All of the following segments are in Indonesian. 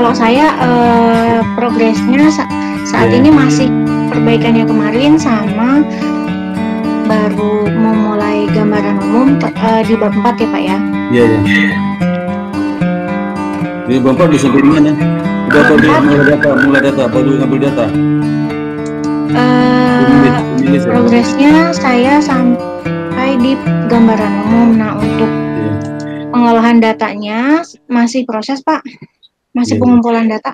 kalau saya progresnya saat ini masih perbaikannya kemarin sama baru memulai gambaran umum di bab 4 ya Pak ya. Iya. Di bab 4 bisa sampai di mana? Udah mulai data, baru ngambil data. Progresnya saya sampai di gambaran umum. Nah untuk pengolahan datanya masih proses Pak, masih pengumpulan data.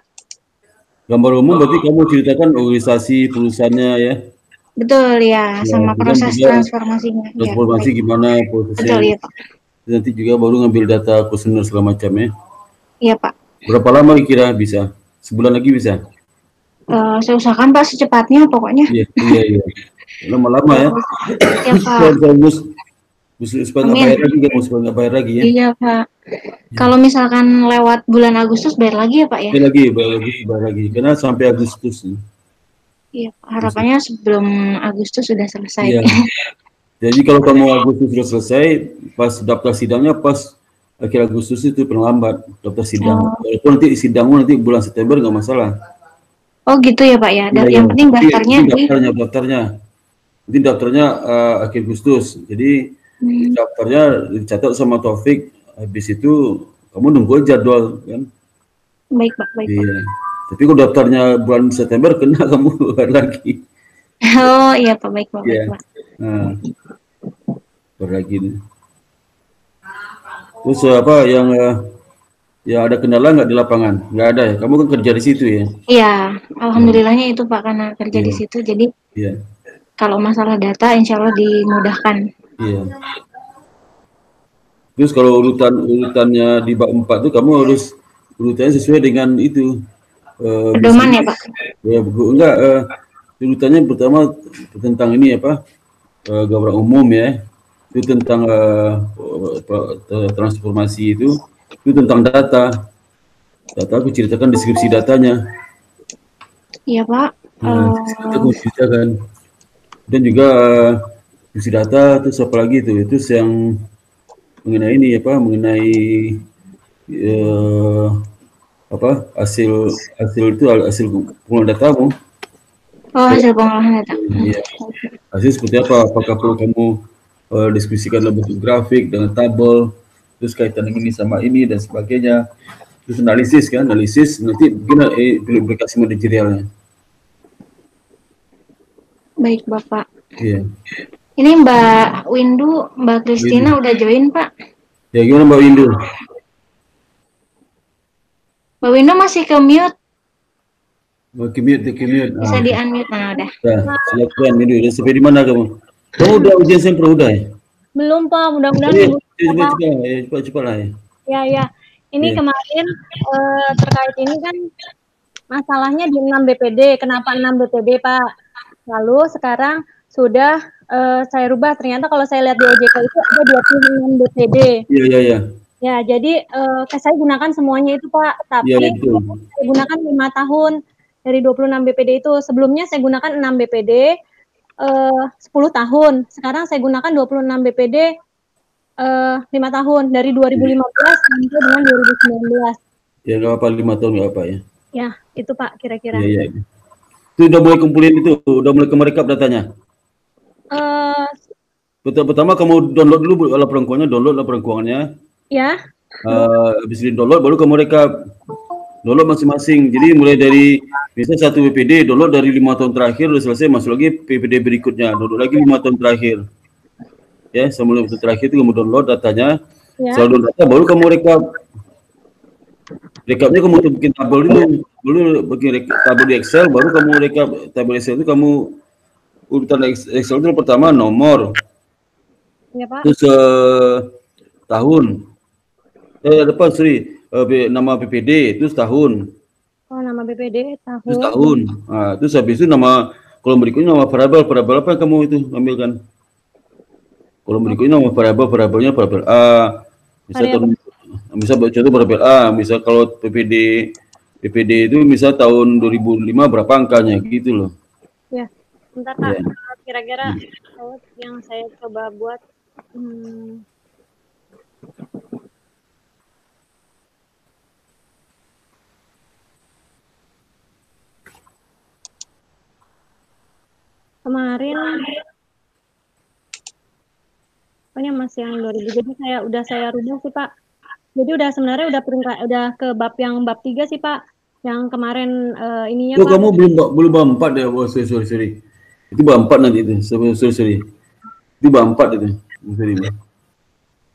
Gambar umum berarti kamu ceritakan organisasi perusahaannya ya? Betul ya, sama proses transformasinya. Transformasi gimana prosesnya? Betul ya Pak. Nanti juga baru ngambil data kuesioner segala macam ya? Iya Pak. Berapa lama kira bisa? Sebulan lagi bisa? Saya usahakan Pak secepatnya pokoknya. Iya. Lama-lama ya? Iya Pak. Supaya nggak bayar lagi ya? Iya Pak. Kalau misalkan lewat bulan Agustus bayar lagi ya Pak ya? Bayar lagi. Karena sampai Agustus. Iya, harapannya sebelum Agustus sudah selesai. Iya. Jadi kalau kamu Agustus sudah selesai, pas daftar sidangnya pas akhir Agustus itu terlambat daftar sidang. Walaupun nanti sidangmu nanti bulan September nggak masalah. Oh gitu ya Pak ya. Yang penting daftarnya. Nanti daftarnya akhir Agustus. Jadi daftarnya dicatat sama Taufik. Habis itu kamu nunggu jadwal kan. Baik Pak, baik Pak. Tapi kalau daftarnya bulan September kena kamu lagi. Oh iya Pak, baik Pak, baik Pak. Nah, lagi. Terus apa yang ada kendala nggak di lapangan? Nggak ada ya? Kamu kan kerja di situ ya? Iya, alhamdulillahnya itu Pak karena kerja di situ. Jadi kalau masalah data insya Allah dimudahkan. Iya. Terus kalau urutannya di bab 4 itu kamu harus urutannya sesuai dengan itu. Pedoman ya Pak? Ya, enggak. Urutannya pertama tentang ini apa? Gambaran umum ya. Itu tentang transformasi itu tentang data. Data aku ceritakan deskripsi datanya. Iya Pak. Aku ceritakan. Dan juga deskripsi data terus apa lagi itu yang mengenai ini apa? Mengenai hasil pengolahan datamu. Oh, hasil pengolahan data. Iya. Hasil seperti apa? Apakah perlu kamu diskusikan dalam bentuk grafik dengan tabel, terus kaitan ini sama ini dan sebagainya. Terus analisis nanti gimana aplikasi manajerialnya. Baik Bapak. Iya. Ini Mbak Windu, Mbak Kristina udah join Pak? Ya gimana Mbak Windu? Mbak Windu masih ke mute. Mute. Bisa di unmute, nah udah. Nah, silakan Windu. Udah sampai di mana kamu? Kamu udah ujian sempro udah ya? Belum Pak, mudah-mudahan cepat lah ya. Ya. Ini kemarin terkait ini kan masalahnya di 6 BPD. Kenapa 6 BPD Pak? Lalu sekarang sudah saya rubah. Ternyata kalau saya lihat di OJK itu ada 26 BPD. Iya. Ya, jadi saya gunakan semuanya itu Pak. Tapi saya gunakan 5 tahun dari 26 BPD itu. Sebelumnya saya gunakan 6 BPD 10 tahun. Sekarang saya gunakan 26 BPD 5 tahun dari 2015 sampai dengan 2019. Ya nggak apa 5 tahun nggak apa ya. Ya, itu Pak kira-kira. Iya. Itu udah mulai kumpulin itu, udah mulai merekap datanya. Pertama kamu download dulu laporan keuangannya. Ya. Habis di download baru kamu rekap. Download masing-masing. Jadi mulai dari misalnya 1 BPD download dari 5 tahun terakhir udah selesai, masuk lagi BPD berikutnya, download lagi 5 tahun terakhir. Ya, sebelum itu terakhir itu kamu download datanya. Setelah download data baru kamu rekap. Rekapnya kamu bikin tabel dulu bikin tabel di Excel, baru kamu rekap tabel Excel itu kamu urutan Excel itu pertama nomor. Ya, Pak. Terus tahun. Nama BPD itu tahun. Oh, nama BPD tahun. Terus tahun. Nah, terus habis itu nama kolom berikutnya nama variabel apa yang kamu itu ambilkan? Kolom berikutnya nama variabelnya variabel A. Misal contoh variabel A, misal kalau PPD itu misal tahun 2005 berapa angkanya gitu loh. Ya, bentar Pak. Kira-kira yang saya coba buat Kemarin pokoknya masih yang 2000. Jadi saya rubah sih Pak. Jadi sebenarnya udah ke bab 3 sih Pak. Yang kemarin ininya Oh, Pak. kamu belum bab 4 ya? Oh, sorry. Itu bab 4 nanti itu. Sorry. Itu bab 4 itu. Sorry.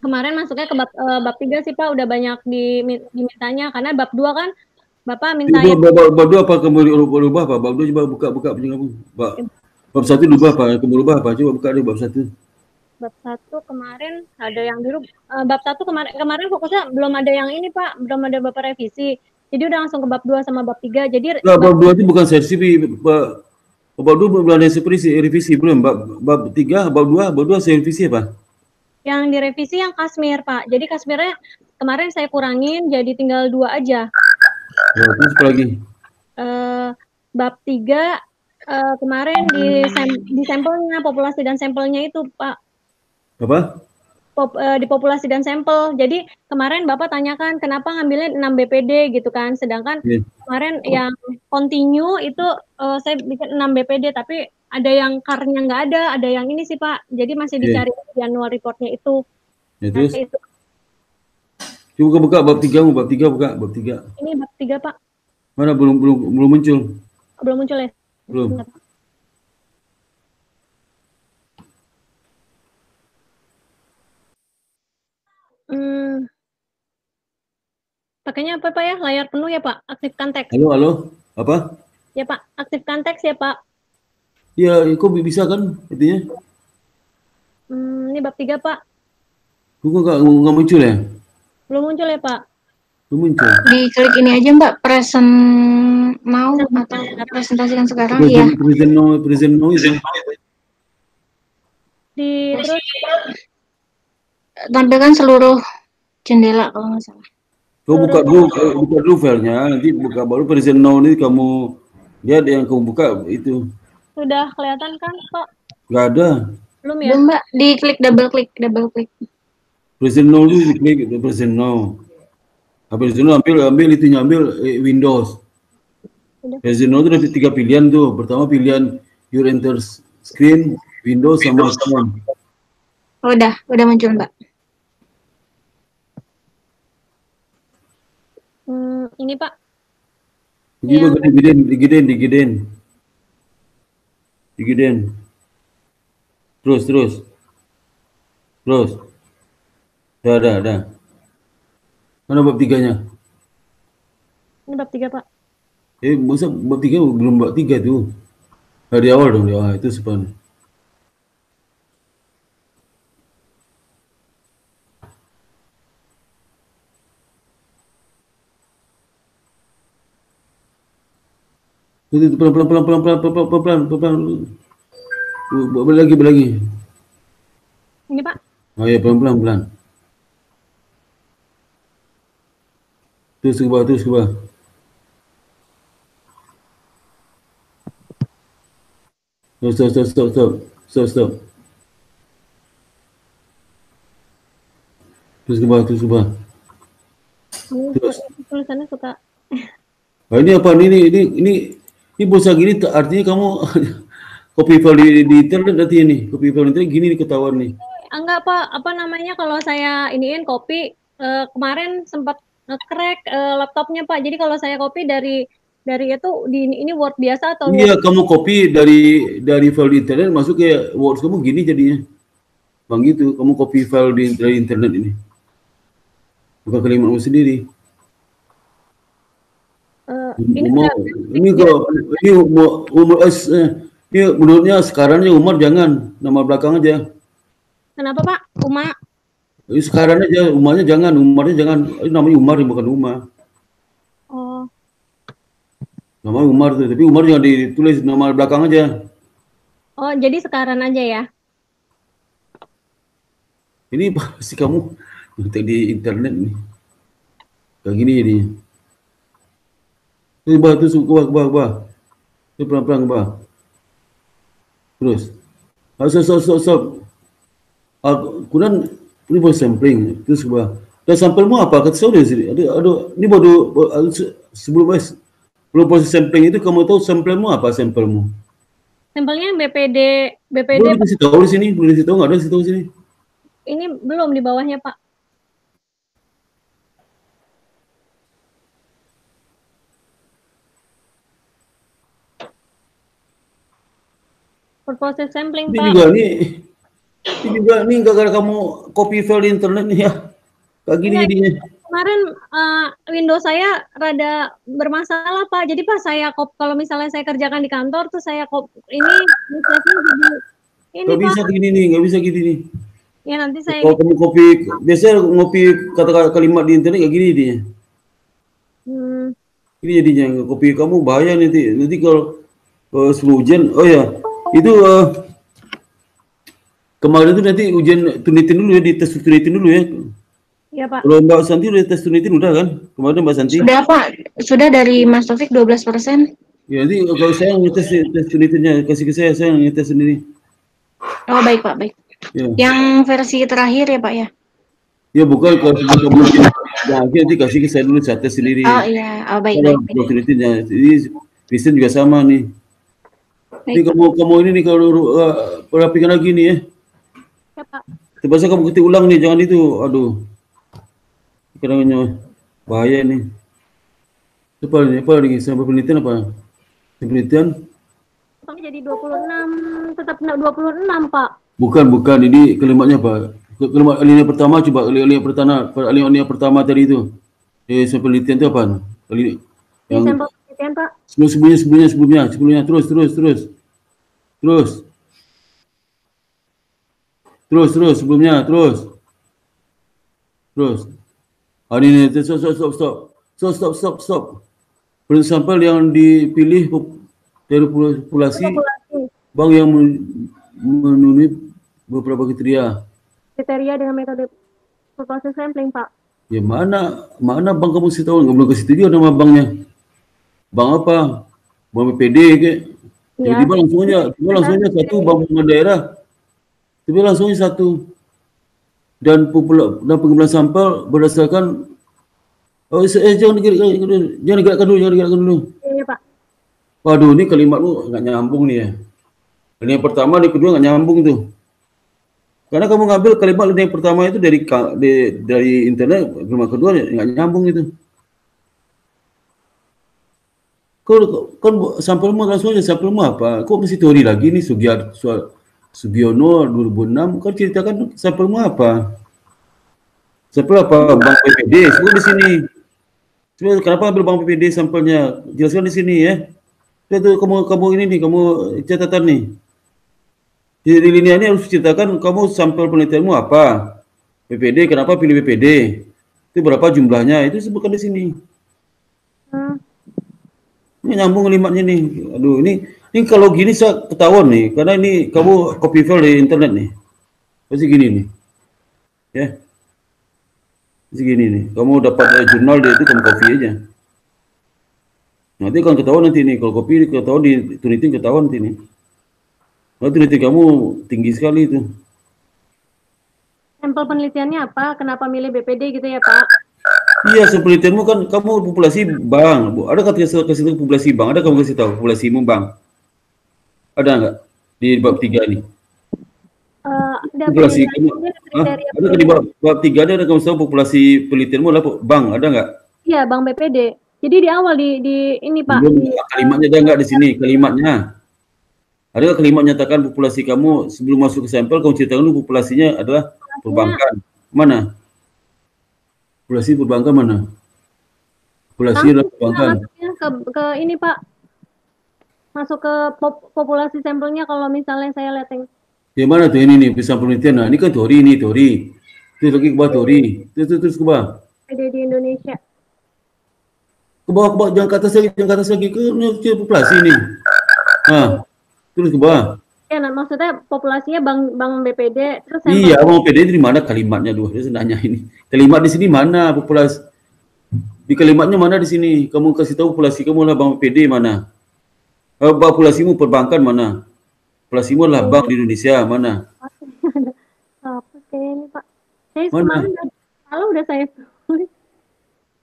Kemarin masuknya ke bab 3 sih Pak. Udah banyak dimintanya karena bab 2 kan Bapak minta yang Bab 2 apa kamu rubah apa? Bab 2 coba buka punya kamu. Bab 1 rubah apa? Kamu rubah apa? Coba buka deh bab 1. Bab 1 kemarin ada yang bab 1 kemarin fokusnya belum ada yang ini Pak, belum ada Bapak revisi. Jadi udah langsung ke bab 2 sama bab 3. Jadi Nah, bab 2 itu bukan sesi bab 2 belum ada revisi belum. Bab 3, bab 2 saya revisi apa? Yang direvisi yang Kasmir Pak. Jadi Kasmirnya kemarin saya kurangin jadi tinggal 2 aja. Oh, terus apa lagi? Bab 3 kemarin di sampelnya, populasi dan sampelnya itu Pak. Apa? Di populasi dan sampel. Jadi kemarin Bapak tanyakan kenapa ngambilnya 6 BPD gitu kan. Sedangkan kemarin yang continue itu saya bikin 6 BPD tapi ada yang karnya nggak ada yang ini sih Pak. Jadi masih dicari annual reportnya itu. Ya, terus? Itu. Coba buka bab 3, buka bab 3. Ini bab 3 Pak. Mana belum muncul? Belum muncul ya? Belum. Pakainya apa Pak ya? Layar penuh ya Pak? Aktifkan teks. Halo? Apa? Ya Pak, aktifkan teks ya Pak. Ya, kok bisa kan intinya? Ini bab 3 Pak. Kok nggak muncul ya? Belum muncul ya Pak? Belum muncul. Diklik ini aja Mbak, present now atau presentasikan sekarang ya. Present now itu. Terus tampilkan seluruh jendela kalau nggak salah. Kau buka dulu filenya, nanti buka baru present now ini kamu lihat yang kamu buka itu. Sudah kelihatan kan Pak? Nggak ada. Belum ya? Belum Mbak, diklik double klik. Present now itu diklik present now. Habis itu ambil itunya, ambil Windows. Present now itu ada 3 pilihan tuh. Pertama pilihan your enter screen, Windows sama Chrome. Oh, udah muncul Mbak. Ini Pak. Digedein. Terus. Dah. Mana bab 3-nya? Ini bab 3 Pak. Masa bab 3 belum bab 3 tuh. Dari awal dong, itu sepan. Pelan. Berlagi. Ini Pak. Oh ya, pelan. Terus ke bawah. Stop. Terus ke bawah. Terus. Tulisannya suka. Nah, ini apa? Ini pulsa gini artinya kamu copy file di internet nanti ini. Copy file internet gini nih ketahuan nih. Enggak Pak, apa namanya kalau saya iniin copy kemarin sempat nge-crack laptopnya Pak. Jadi kalau saya copy dari itu ini Word biasa atau Iya, kamu copy dari file di internet masuk ke Word kamu gini jadinya. Bang gitu, kamu copy file dari internet ini. Bukan kalimatmu sendiri. Ini menurutnya sekarangnya Umar jangan, nama belakang aja. Kenapa Pak? Uma? Sekarang aja, Umarnya jangan. Ini namanya Umar bukan Uma. Oh. Nama Umar tuh, tapi Umar jangan ditulis nama belakang aja. Oh, jadi sekarang aja ya? Ini pasti kamu ngetik di internet nih. Kayak gini jadinya. Terus ke bawah. Pelan-pelan ke bawah. Terus. Stop. Kemudian ini buat sampling. Terus ke bawah. Dan sampelmu apa? Kata saya udah sini. Ini baru sebelum proses sampling itu kamu tahu sampelmu apa sampelmu? Sampelnya BPD Belum dikasih tahu di sini, belum dikasih tahu, nggak ada dikasih tahu di sini. ini belum di bawahnya Pak. For process sampling Ini Pak. juga nih gara-gara kamu copy file di internet nih ya, kayak gini jadinya. Kemarin Windows saya rada bermasalah Pak. Jadi Pak saya kalau misalnya saya kerjakan di kantor tuh saya ini Nggak bisa gini nih, nggak bisa gini nih. Ya nanti saya. Kalau kamu copy, biasanya ngopi kata-kata kalimat di internet kayak gini dia. Ini jadinya copy kamu bahaya nanti. Nanti kalau sebelum ujian, oh ya itu kemarin itu nanti ujian Tunitin dulu ya, di tes Tunitin dulu ya. Iya Pak. Kalau Mbak Santi udah tes Tunitin udah kan? Kemarin Mbak Santi? Sudah Pak, sudah dari Mas Taufik 12%. Ya nanti kalau saya ngetes tes Tunitinnya kasih ke saya ngetes sendiri. Oh baik Pak, baik. Ya. Yang versi terakhir ya Pak ya? Ya bukan kalau kamu nanti kasih ke saya dulu, saya tes sendiri. Oh iya, oh baik. Tunitinnya, jadi Kristen juga sama nih. Ini kamu ini nih kalau rapikan lagi nih ya. Ya Pak. Terpaksa kamu ketik ulang nih, jangan itu. Aduh. Kadang-kadang bahaya nih. Apa lagi? Sampai penelitian apa? Penelitian? Jadi 26, tetap 26 Pak. Bukan. Ini kalimatnya apa? Kalimat alinea pertama coba alinea pertama tadi itu. Sampai penelitian itu apa? Yang sampel penelitian Pak. Sebelumnya. Terus sebelumnya, terus. Ini stop. Sampel yang dipilih dari populasi bank yang memenuhi beberapa kriteria dengan metode proses sampling Pak. Ya mana bank kamu sih tahu? Nggak belum kasih tahu nama banknya. Bank apa? Bank BPD kayak. Tiba-tiba langsungnya satu bank daerah. Tiba langsungnya satu. Dan pengumpulan sampel berdasarkan jangan digerakkan dulu. Iya Pak. Waduh, ini kalimat lu nggak nyambung nih ya. Yang pertama, yang kedua nggak nyambung tuh. Karena kamu ngambil kalimat yang pertama itu dari internet, kalimat kedua nggak nyambung itu. Kan sampelmu langsung aja, sampelmu apa? Kok mesti teori lagi nih Sugiono 2006, kan ceritakan sampelmu apa? Sampel apa? Bank PPD, sebut di sini. Sebenarnya kenapa ambil Bank PPD sampelnya? Jelaskan di sini ya. Itu kamu ini nih, kamu catatan nih. Di linia ini harus ceritakan kamu sampel penelitianmu apa. PPD, kenapa pilih PPD? Itu berapa jumlahnya? Itu sebutkan di sini. Ini nyambung kalimatnya nih. Aduh, ini kalau gini saya ketahuan nih, karena ini kamu copy file di internet nih. Pasti gini nih. Ya. Pasti gini nih. Kamu dapat jurnal dia itu kamu copy aja. Nanti kan ketahuan nanti nih, kalau copy ketahuan di Tunitin ketahuan nanti nih. Nah, Tunitin kamu tinggi sekali itu. Sampel penelitiannya apa? Kenapa milih BPD gitu ya Pak? Iya, penelitianmu kan kamu populasi bank. Ada kasih tahu populasi bank? Ada kamu kasih tahu populasimu bank? Ada nggak di bab 3 ini? Ada populasi kamu? Ada di bab 3 ada kamu tahu populasi penelitianmu adalah bank? Ada nggak? Iya, bank BPD. Jadi di awal di ini Pak. Kalimatnya ada nggak di sini? Kalimatnya. Ada kalimat nyatakan populasi kamu sebelum masuk ke sampel kamu ceritakan dulu populasinya adalah perbankan. Mana? Populasi perbankan mana? Populasi perbankan. Ke ini Pak. Masuk ke populasi sampelnya kalau misalnya saya lihat yang mana tuh ini nih pisang penelitian. Nah, ini kan teori nih, teori. Terus lagi ke bawah teori. Terus ke bawah. Ada di Indonesia. Ke bawah, jangan ke atas lagi ke populasi nih. Nah, terus ke bawah. Ya, nah, maksudnya populasinya bank BPD terus iya, bank BPD di mana kalimatnya dulu? Dia nanya ini. Kalimat di sini mana populasi? Di kalimatnya mana di sini? Kamu kasih tahu populasi kamu lah bank BPD mana? Populasimu perbankan mana? Populasimu lah bank di Indonesia mana? Apa ini Pak? Saya kemarin kalau udah saya tulis.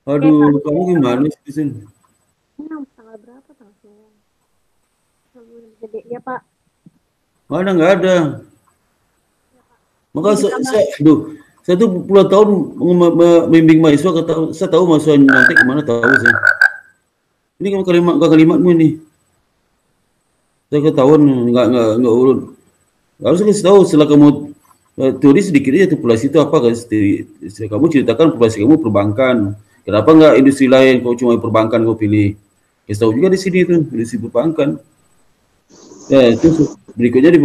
Aduh, kamu gimana sih sini? Tanggal berapa tanggal? Ya Pak. Mana nggak ada. Maka saya tuh puluhan tahun membimbing mahasiswa, saya tahu mahasiswa nyontek kemana, tahu saya. Ini kan kalimatmu ini. Saya ketahuan nggak urut. Harusnya kasih tahu setelah kamu teori sedikit aja populasi itu apa, kan? Kamu ceritakan populasi kamu perbankan. Kenapa nggak industri lain? Kau cuma perbankan kau pilih. Kasih tahu juga di sini itu industri perbankan. Ya itu berikutnya di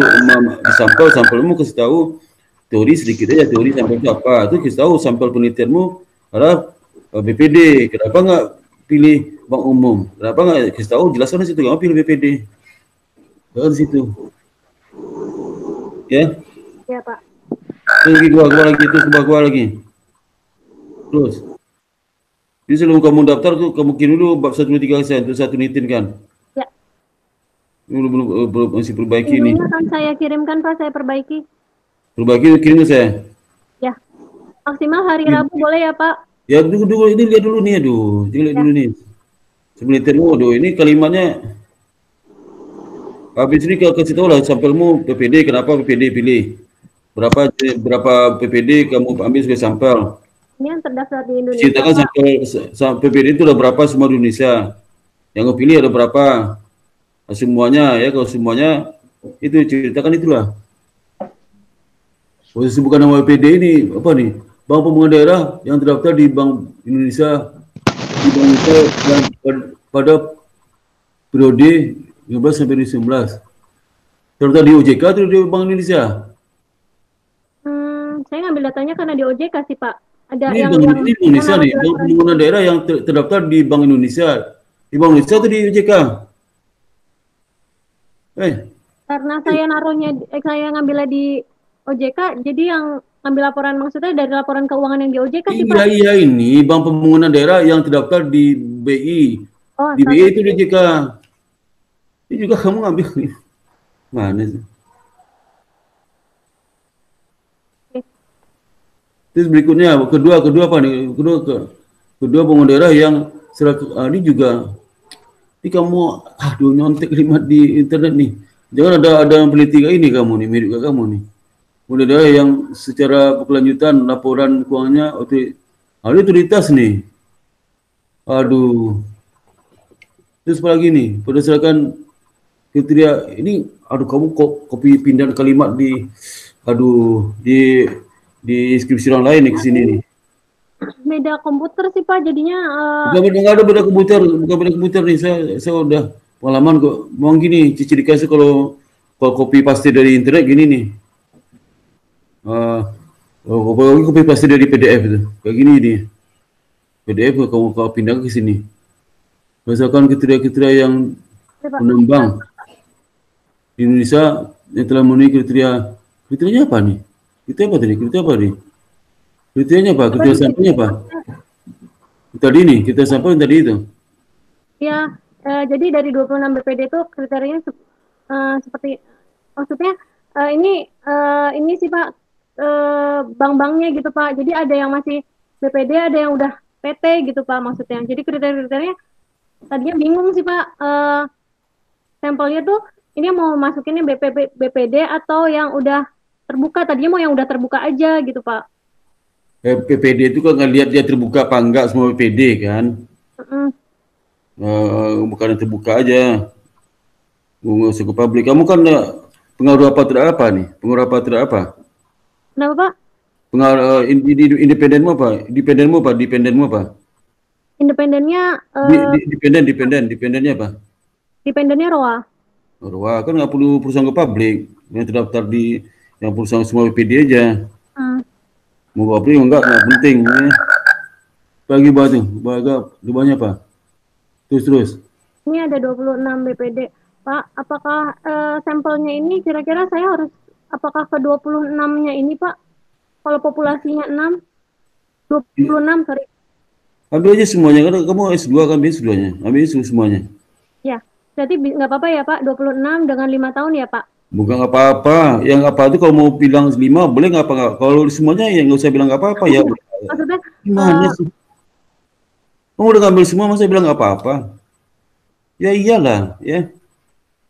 sampelmu kasih tahu teori sedikit aja, teori sampel itu apa. Itu kasih tahu sampel penelitianmu adalah BPD. Kenapa nggak pilih bank umum? Kenapa nggak kasih tahu jelaskan di situ, kamu pilih BPD. Jangan di situ. Ya. Ya, Pak. Lagi gua lagi. Terus. Jadi sebelum kamu daftar tuh kamu kirim dulu bab 1-3 itu satu nitin kan? Ya. Belum masih perbaiki ini. Ini kan saya kirimkan, Pak, saya perbaiki. Perbaiki kirim saya. Ya. Maksimal hari Rabu boleh ya, Pak? Ya dulu ini lihat dulu nih, aduh. Lihat dulu nih. Sebenarnya aduh ini kalimatnya. Habis ini kasih tahu lah sampelmu PPD, kenapa PPD pilih? Berapa PPD kamu ambil sebagai sampel? Ini yang terdaftar di Indonesia. Ceritakan sampel PPD itu ada berapa semua di Indonesia. Yang kau pilih ada berapa? Semuanya ya, kalau semuanya itu ceritakan itulah. Posisi bukan nama PPD ini apa nih? Bank Pembangunan Daerah yang terdaftar di Bank Indonesia yang pada periode 15 sampai 19. Terdaftar di OJK atau di Bank Indonesia? Saya ngambil datanya karena di OJK sih, Pak. Ada ini yang di Indonesia nih, Bank Pembangunan Daerah yang terdaftar di Bank Indonesia. Di Bank Indonesia atau di OJK? Karena saya naruhnya, saya ngambilnya di OJK, jadi yang ngambil laporan maksudnya dari laporan keuangan yang di OJK sih, Pak. Iya, ini Bank Pembangunan Daerah yang terdaftar di BI. Oh, di BI itu di OJK. Ini juga kamu ngambil nih. Mana sih? Terus berikutnya kedua apa nih? Kedua Pembangunan Daerah yang ini juga. Ini kamu nyontek kalimat di internet nih. Jangan ada yang peneliti kayak ini kamu nih, mirip kayak kamu nih. Pembangunan Daerah yang secara berkelanjutan laporan keuangannya ada otoritas nih. Aduh. Terus apa lagi nih? Berdasarkan kriteria ini, kamu kok kopi pindah kalimat di skripsi orang lain nih ke sini nih. Beda komputer sih, Pak, jadinya Bukan ada beda komputer nih. Saya udah pengalaman kok. Mau gini, ciri khasnya kalau copy paste dari internet gini nih. Copy paste dari PDF itu. Kayak gini nih. PDF kamu pindah ke sini. Berdasarkan kriteria yang penambang di Indonesia yang telah memenuhi kriterianya apa nih? Kriterianya apa? Kriteria sampelnya apa? Tadi nih, kita sampel tadi itu. Ya, jadi dari 26 BPD itu kriterianya seperti, maksudnya ini sih, Pak, bank-banknya gitu, Pak. Jadi ada yang masih BPD, ada yang udah PT gitu, Pak, maksudnya. Jadi kriteria-kriterianya tadinya bingung sih, Pak. Sampelnya tuh ini mau masukinnya BPD atau yang udah terbuka. Tadinya mau yang udah terbuka aja gitu, Pak. PPD itu kan ngelihat dia terbuka apa enggak, semua PPD kan. Bukan terbuka aja. Ngusuk ke publik. Kamu kan pengaruh apa tidak apa nih? Pengaruh apa tidak apa? Kenapa, Pak? Pengaruh independenmu apa? Dependenmu apa? Independennya Dependennya apa? Dependennya ROA. ROA kan nggak perlu perusahaan ke publik, yang terdaftar di yang perusahaan semua PPD aja. Mau publik enggak penting. Bagi batu, banyak apa? Terus. Ini ada 26 BPD, Pak. Apakah sampelnya ini kira-kira saya harus apakah ke 26-nya ini, Pak? Kalau populasinya 26, sorry. Ambil aja semuanya, kan kamu S2 kan, ambil S2-nya. Ambil semuanya. Ya, berarti nggak apa-apa ya, Pak? 26 dengan 5 tahun ya, Pak? Bukan apa-apa. Yang apa itu kalau mau bilang 5, boleh nggak apa-apa. Kalau semuanya ya nggak usah bilang nggak apa-apa ya. Maksudnya, gimana sih? Kamu udah ngambil semua, masa bilang nggak apa-apa? Ya iyalah, ya.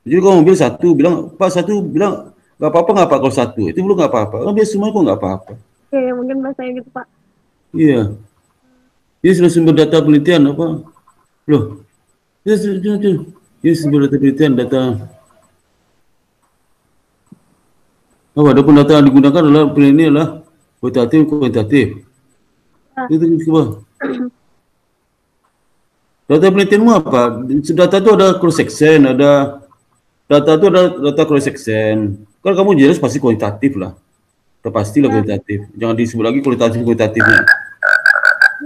Jadi kalau mobil satu bilang, Pak satu bilang Nggak apa-apa nggak Pak kalau satu, itu belum nggak apa-apa. Kan biasa semua kok nggak apa-apa. Oke, mungkin bahasanya gitu Pak. Iya. Ini sudah sumber data penelitian apa? Loh, ini sumber data penelitian data. Oh, ada pun data yang digunakan adalah penelitian adalah kuantitatif. Itu coba. Data penelitianmu apa? Data itu ada cross section, ada data itu ada data cross section. Kalau kamu jelas pasti kuantitatif lah. Udah pastilah kuantitatif. Jangan disebut lagi kualitatifnya.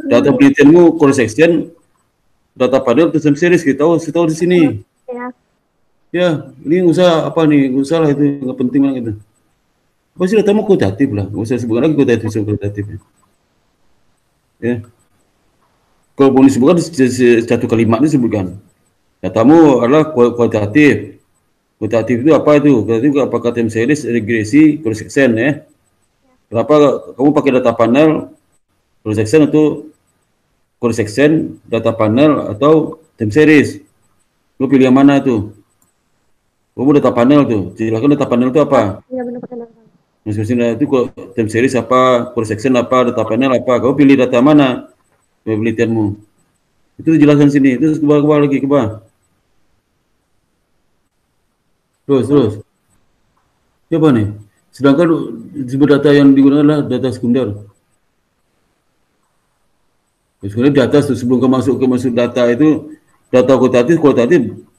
Data penelitianmu cross section, data panel atau time series kita tahu di sini. Ya, ini usaha apa nih? Usaha lah itu nggak penting banget itu. Pasti datamu kualitatif lah. Nggak usah sebutkan lagi kualitatifnya. Ya. Kalau mau disebutkan satu kalimat disebutkan. Datamu adalah kualitatif. Kualitatif itu apa itu? Kualitatif apakah time series, regresi, cross section ya? Kenapa kamu pakai data panel, cross section atau cross section, data panel atau time series? Lu pilih yang mana tuh? Kamu data panel tuh. Silakan data panel itu apa? Iya benar panel. Maksudnya itu time series apa, cross section apa, data panel apa? Kamu pilih data mana? Penelitianmu. Itu dijelaskan sini. Terus ke bawah lagi ke bawah. Terus. Siapa nih? Sedangkan sumber data yang digunakan adalah data sekunder. Sebenarnya data sebelum masuk data itu data kualitatif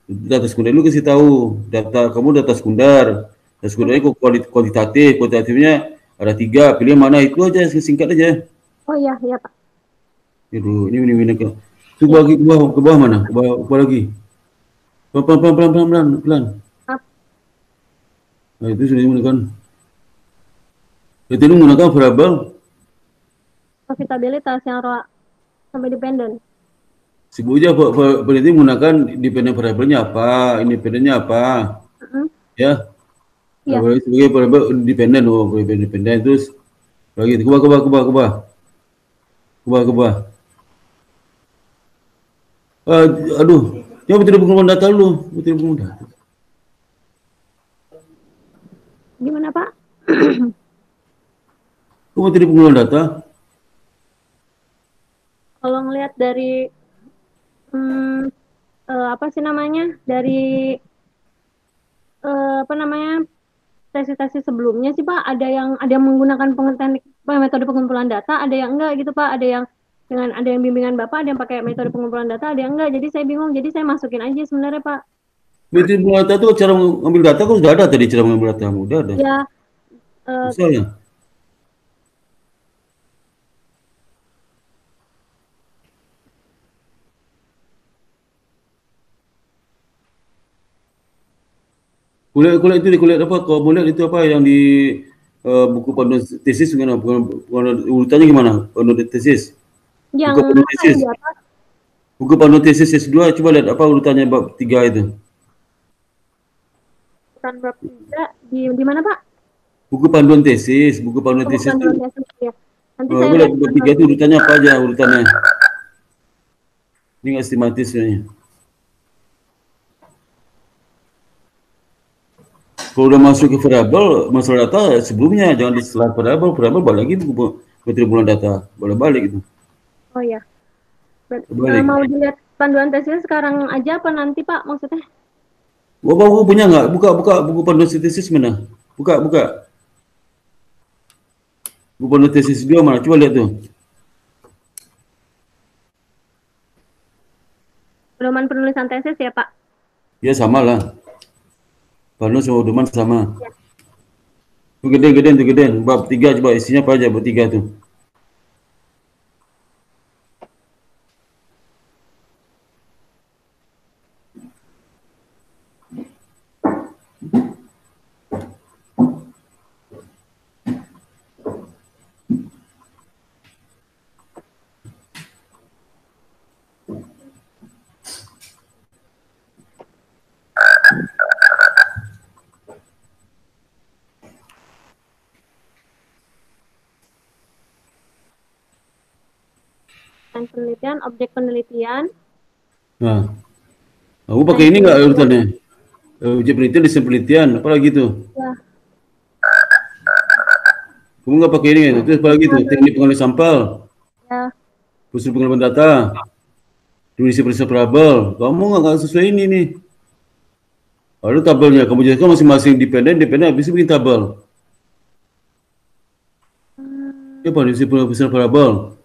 data sekunder lu kasih tahu kamu data sekunder. Data sekundernya kualitatifnya ada 3. Pilih mana itu aja singkat aja. Oh iya Pak. Aduh, ini ke. Coba lagi ke bawah mana? Ke bawah lagi. Pelan. Nah, itu sudah digunakan. Itu menggunakan variabel profitabilitas yang sampai dependen. Sebut aja peneliti menggunakan dependen variabelnya apa, independennya apa. Ya. Sebagai variabel independen, variabel independen terus lagi ke bawah. Aduh, coba betul pengumuman data dulu, Gimana Pak? Kamu tadi pengumuman data? Kalau ngelihat dari apa sih namanya dari tesis sebelumnya sih Pak, ada yang menggunakan metode pengumpulan data, ada yang enggak gitu Pak, ada yang bimbingan Bapak, ada yang pakai metode pengumpulan data, ada yang enggak. Jadi saya bingung, jadi saya masukin aja sebenarnya Pak. Metode pengumpulan data itu cara mengambil data kan sudah ada tadi cara mengambil data, udah ada. Ya. Misalnya. Kuliah apa? Kalau boleh itu apa yang di buku panduan tesis gimana? Urutannya gimana? Panduan tesis. Yang buku panduan tesis. Buku panduan tesis S2 coba lihat apa urutannya bab 3 itu. Urutan bab 3 di mana Pak? Buku panduan tesis itu. Ya. Nanti saya lihat bab 3 itu urutannya apa aja urutannya. Ini nggak sistematis sebenarnya. Kalau udah masuk ke variabel, masalah data sebelumnya, jangan di setelah variabel balik lagi metode bulan data, boleh balik itu. Oh ya. Mau dilihat panduan tesisnya sekarang aja apa nanti Pak maksudnya? Bapak punya nggak? Buka buku panduan tesis mana? Buka. Buku panduan tesis 2 mana? Coba lihat tuh. Pedoman penulisan tesis ya Pak? Ya sama lah. Panduan sama pedoman sama. Ya. Tuh gedean. Bab 3 coba isinya apa aja bab 3 tuh. Penelitian, objek penelitian. Nah, aku pakai ini nggak urutannya? Objek penelitian, desain penelitian, apa lagi tuh? Ya. Kamu nggak pakai ini ya? Terus apa lagi tuh? Teknik pengalihan sampel, Ya. prosedur pengalihan data, definisi prinsip variabel. Kamu nggak sesuai ini nih. Lalu tabelnya, kamu jelaskan masing-masing dependen, habis itu bikin tabel. Ya, definisi prinsip variabel.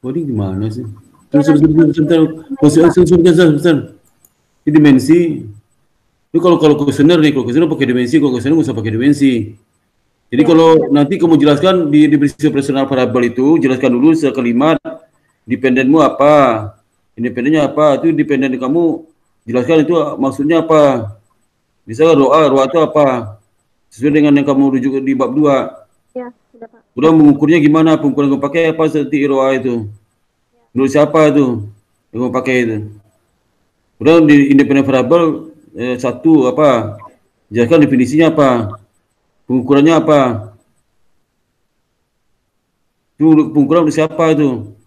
Oh, ini gimana sih? Sebentar. Ini dimensi. Itu kalau kuesioner nih, kalau kuesioner pakai dimensi, kalau kuesioner nggak usah pakai dimensi. Jadi kalau nanti kamu jelaskan di definisi operasional variabel itu, jelaskan dulu sekalimat dependenmu apa, independennya apa, itu dependen kamu jelaskan itu maksudnya apa. Misalnya ROA itu apa, sesuai dengan yang kamu rujuk di bab 2. Ya, sudah Pak. Udah mengukurnya gimana, pengukuran kamu pakai apa seperti ROA itu. Menurut siapa itu yang kamu pakai itu. Udah di independent variable satu apa, jelaskan definisinya apa. Pengukurannya apa? Itu pengukuran dari siapa itu?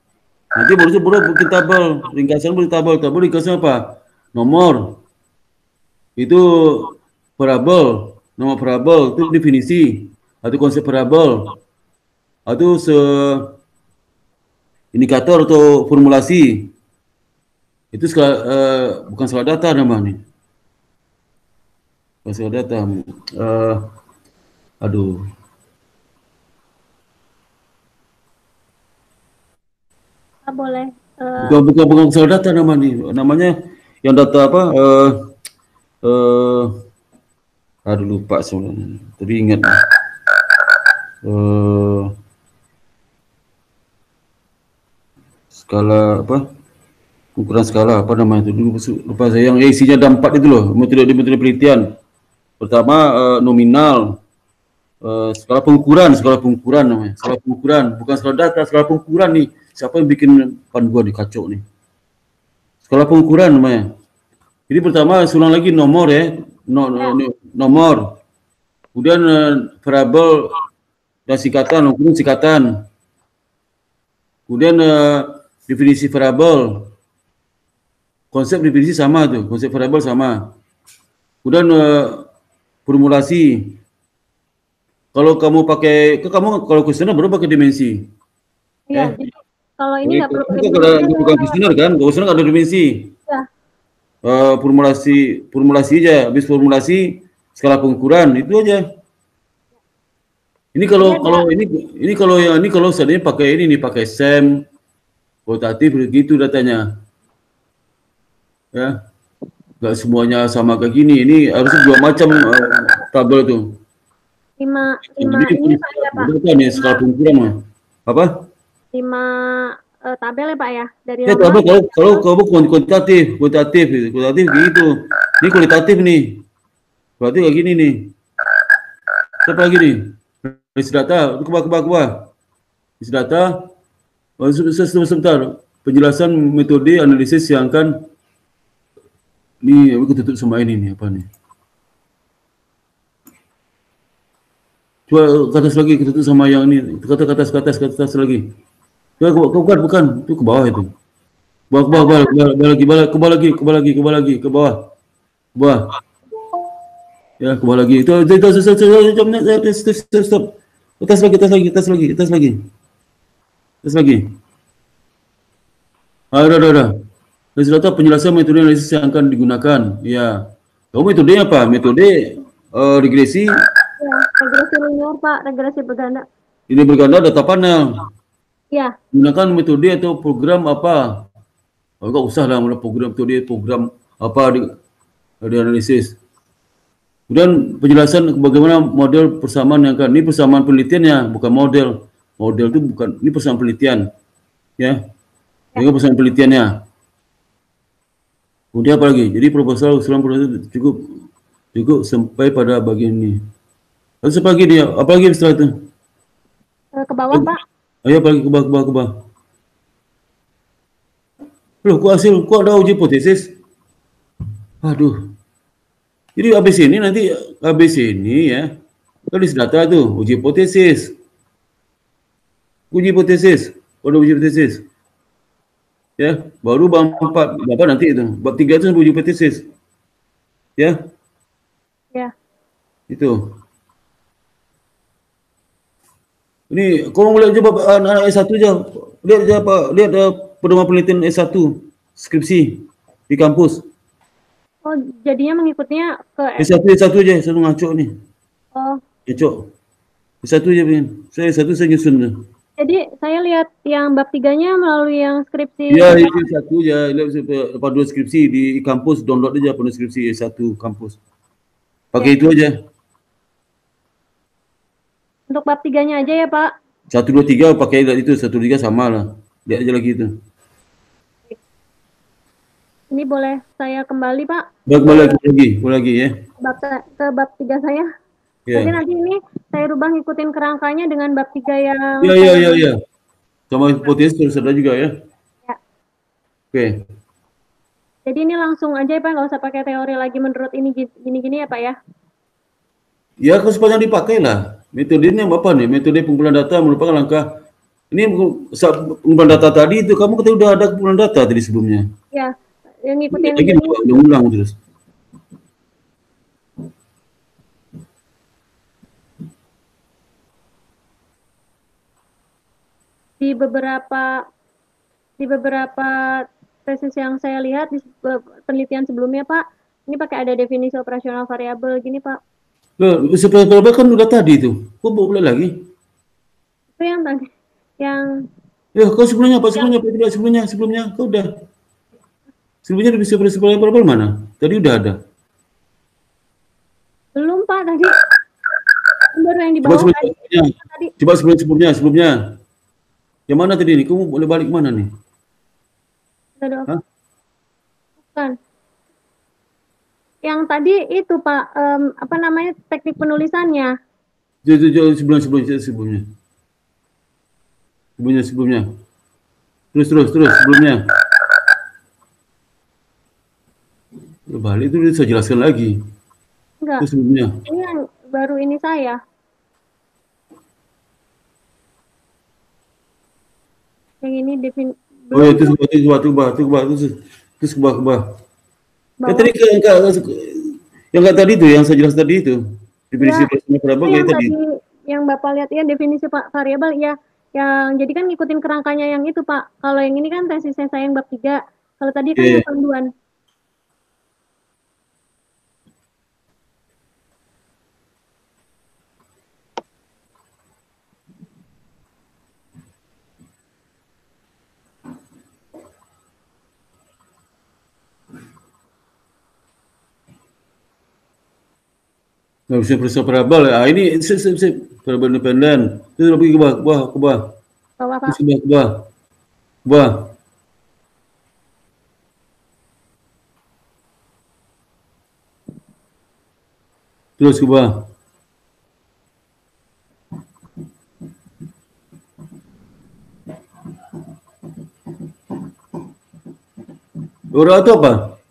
Nanti baru bikin tabel, ringkasan tabel ringkasan apa? Nomor. Itu variabel, nama variabel itu definisi atau konsep variabel. Atau indikator atau formulasi. Itu bukan skala data namanya. Bukan skala data. Aduh. Boleh. Bukan skala data namanya yang data apa? Aduh lupa sebenarnya. Tadi ingat. Skala apa? Ukuran skala apa namanya itu? Lupa saya. Yang isinya ada 4 itu loh. Metode penelitian. Pertama nominal. Skala pengukuran namanya. Skala pengukuran, bukan skala data, skala pengukuran nih. Siapa yang bikin panduan di kacau nih? Skala pengukuran namanya. Jadi pertama ulang lagi nomor ya, nomor. Kemudian variabel dan singkatan, ukuran singkatan. Kemudian definisi variabel. Konsep definisi sama tuh, konsep variabel sama. Kemudian formulasi. Kalau kamu pakai, kalau kuesioner baru pakai dimensi. Iya, jadi kalau ini nggak perlu pakai dimensi. Bukan kuesioner kan, kuesioner nggak ada dimensi. Ya. Formulasi aja, habis formulasi skala pengukuran itu aja. Ini kalau seandainya pakai ini nih, pakai SEM, kualitatif begitu datanya. Ya, nggak semuanya sama kayak gini. Ini harusnya 2 macam tabel itu. 5 ini Pak ya Pak. Bukan ya skala pengukuran mah. Apa? 5 tabel ya Pak ya dari tabel kalau kuantitatif gitu. Ini kualitatif nih. Berarti kayak gini nih. Apa lagi nih? Isi data, itu kebah. Isi data. Sebentar. Penjelasan metode analisis yang akan ini aku tutup sama ini nih apa nih? Coba ke atas lagi, kita tutup sama yang ini. Ke atas lagi. Bukan, itu ke bawah itu. Ke bawah lagi. Ke bawah. Ya, ke bawah lagi. Itu stop. Atas lagi. Udah. Data penjelasan metode analisis yang akan digunakan. Ya. Kamu metode apa? Metode regresi. Ya, regresi linear Pak, regresi berganda. Ini berganda data panel. Ya. Gunakan metode atau program apa? Enggak usah lah program apa di analisis. Kemudian penjelasan bagaimana model persamaan yang akan, ini persamaan penelitiannya, bukan model. Model itu bukan, ini persamaan penelitian. Ya. Ini persamaan penelitiannya. Kemudian apa lagi? Jadi proposal usulan cukup sampai pada bagian ini. Lalu sepagi dia, apa lagi setelah itu? Ke bawah Pak. Ayo pergi ke bawah. Loh, kok ada uji hipotesis? Aduh. Jadi ABC ini ya. Tulis data tuh, uji hipotesis. Ada uji hipotesis. Ya, baru bab 4, berapa nanti itu? Bab 3 itu uji hipotesis. Ya. Ya. Itu. Ini kau boleh coba anak S1 aja. Lihat aja apa? Lihat pedoman penelitian S1 skripsi di kampus. Oh, jadinya mengikutnya ke S1 aja, satu ngaco nih. Oh. Ngaco. S1 aja, Bin. Saya S1 saya nyusun. Jadi saya lihat yang bab 3-nya melalui yang skripsi. Ya, itu satu ya. Lihat panduan skripsi di kampus, download aja panduan skripsi S1 kampus. Pakai itu aja. Untuk bab 3-nya aja ya, Pak. 1, 2, 3 pakai itu, 1, 2, 3 sama lah. Lihat aja lagi itu. Ini boleh saya kembali, Pak? Boleh lagi ya. Ke bab 3 saya. Ya. Jadi nanti ini saya rubah ngikutin kerangkanya dengan bab 3 yang... Iya. Sama hipotesis terus ada juga ya. Ya. Oke. Jadi ini langsung aja ya, Pak, nggak usah pakai teori lagi menurut ini gini-gini ya, Pak ya? Ya, kalau sepanjang dipakai lah. Metodenya apa nih? Metode pengumpulan data merupakan langkah. Ini pengumpulan data tadi itu kamu kata udah ada pengumpulan data tadi sebelumnya. Ya, yang ngikutin lagi ulang terus. Di beberapa tesis yang saya lihat di penelitian sebelumnya, Pak, ini pakai ada definisi operasional variabel gini, Pak. Loh, variabel kan udah tadi itu. Kok boleh lagi? Itu yang tadi, yang... Ya, kau sebelumnya apa? Sebelumnya kau udah. Sebelumnya definisi operasional variabel mana? Tadi udah ada. Belum, Pak, tadi. Baru yang di bawah tadi. Coba sebelumnya. Yang mana tadi nih? Kamu boleh balik mana nih? Bukan. Yang tadi itu, Pak, apa namanya, teknik penulisannya. Sebelumnya. Terus, sebelumnya. Balik itu saya jelaskan lagi. Enggak. Itu sebelumnya. Ini yang baru ini saya. Yang ini Oh ya, itu kebah. Tadi yang enggak tadi itu, yang saya jelas tadi itu. Definisi variabel kayak tadi. Yang Bapak lihat ya definisi variabel ya. Yang jadi kan ngikutin kerangkanya yang itu, Pak. Kalau yang ini kan tesisnya saya yang bab 3. Kalau tadi kan yang panduan. Nggak bisa periksa variabel. Nah, ini variabel independen. Itu lebih ke bawah. Bawah, Pak. Terus ke bawah. Terus ke bawah. Euro itu apa?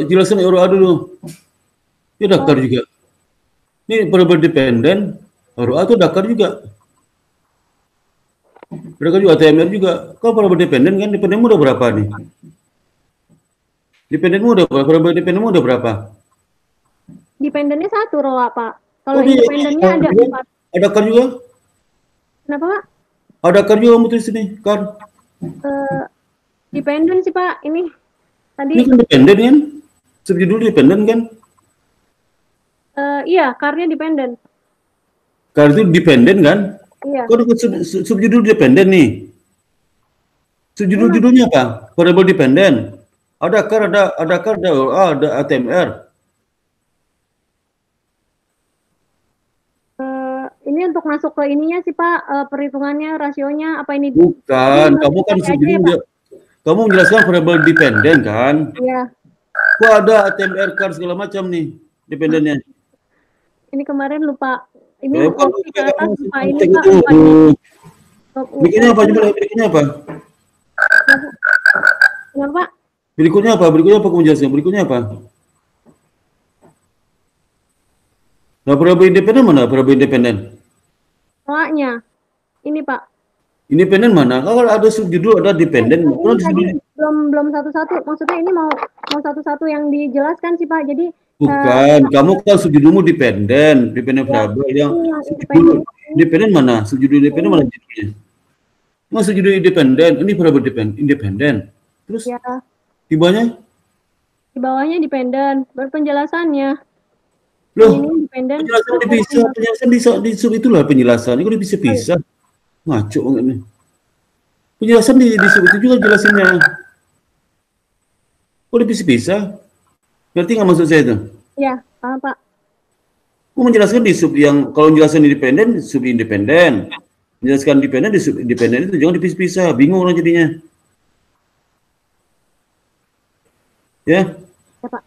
Jelaskan Euro dulu. Ini Dakar juga. Ini variabel dependen, Euro itu Dakar juga. Mereka juga ATMR juga. Kalau variabel dependen kan, dependenmu udah berapa nih? Variabel dependenmu udah berapa? Dependennya 1 row, Pak. Kalau independennya ada 4. Ada Dakar juga? Kenapa, Pak? Ada Dakar juga kamu tulis ini, kan? Dependen sih, Pak. Ini tadi. Ini kan dependen kan? Subjudul dependen kan? Iya, karnya dependen. Kar itu dependen kan? Iya. Kok subjudul dependen nih? Subjudul-judulnya apa? Variabel dependen. Ada kar, ada ATMR. Ini untuk masuk ke ininya sih, Pak, perhitungannya, rasionya, apa ini? Bukan, kamu kan subjudul. Kamu menjelaskan variabel dependen kan? Iya. Kok ada ATMR kar segala macam nih dependennya? Ini kemarin lupa. Ini opsi ke atas, Pak. Ini, Pak. Berikutnya apa? Berikutnya apa? Kenapa, Pak? Berikutnya apa kamu jelaskan? Berikutnya apa? Nah, variabel independen mana? Variabel independen? Soalnya, ini, Pak. Independen mana? Kalau ada subjudul, ada dependen. Belum satu-satu. Maksudnya ini mau satu-satu yang dijelaskan sih, Pak. Jadi bukan, kamu kan subjudulmu dependen variabel yang subjudul. Independen mana? Subjudul independen mana judulnya? Masuk judul independen, ini variabel independen. Terus Ya, di bawahnya? di bawahnya dependen, baru penjelasannya. Loh, Ini independen. penjelasan penjelasan di sub itulah penjelasannya, kok bisa pisah? Ngaco banget nih. Penjelasan di sub itu juga jelasinnya. Kok bisa pisah? Ngerti nggak maksud saya itu? Ya, paham Pak. Aku menjelaskan di sub yang, kalau menjelaskan independen, sub independen. Menjelaskan independen di sub independen itu jangan dipisah-pisah, bingung orang jadinya. Ya. Ya Pak.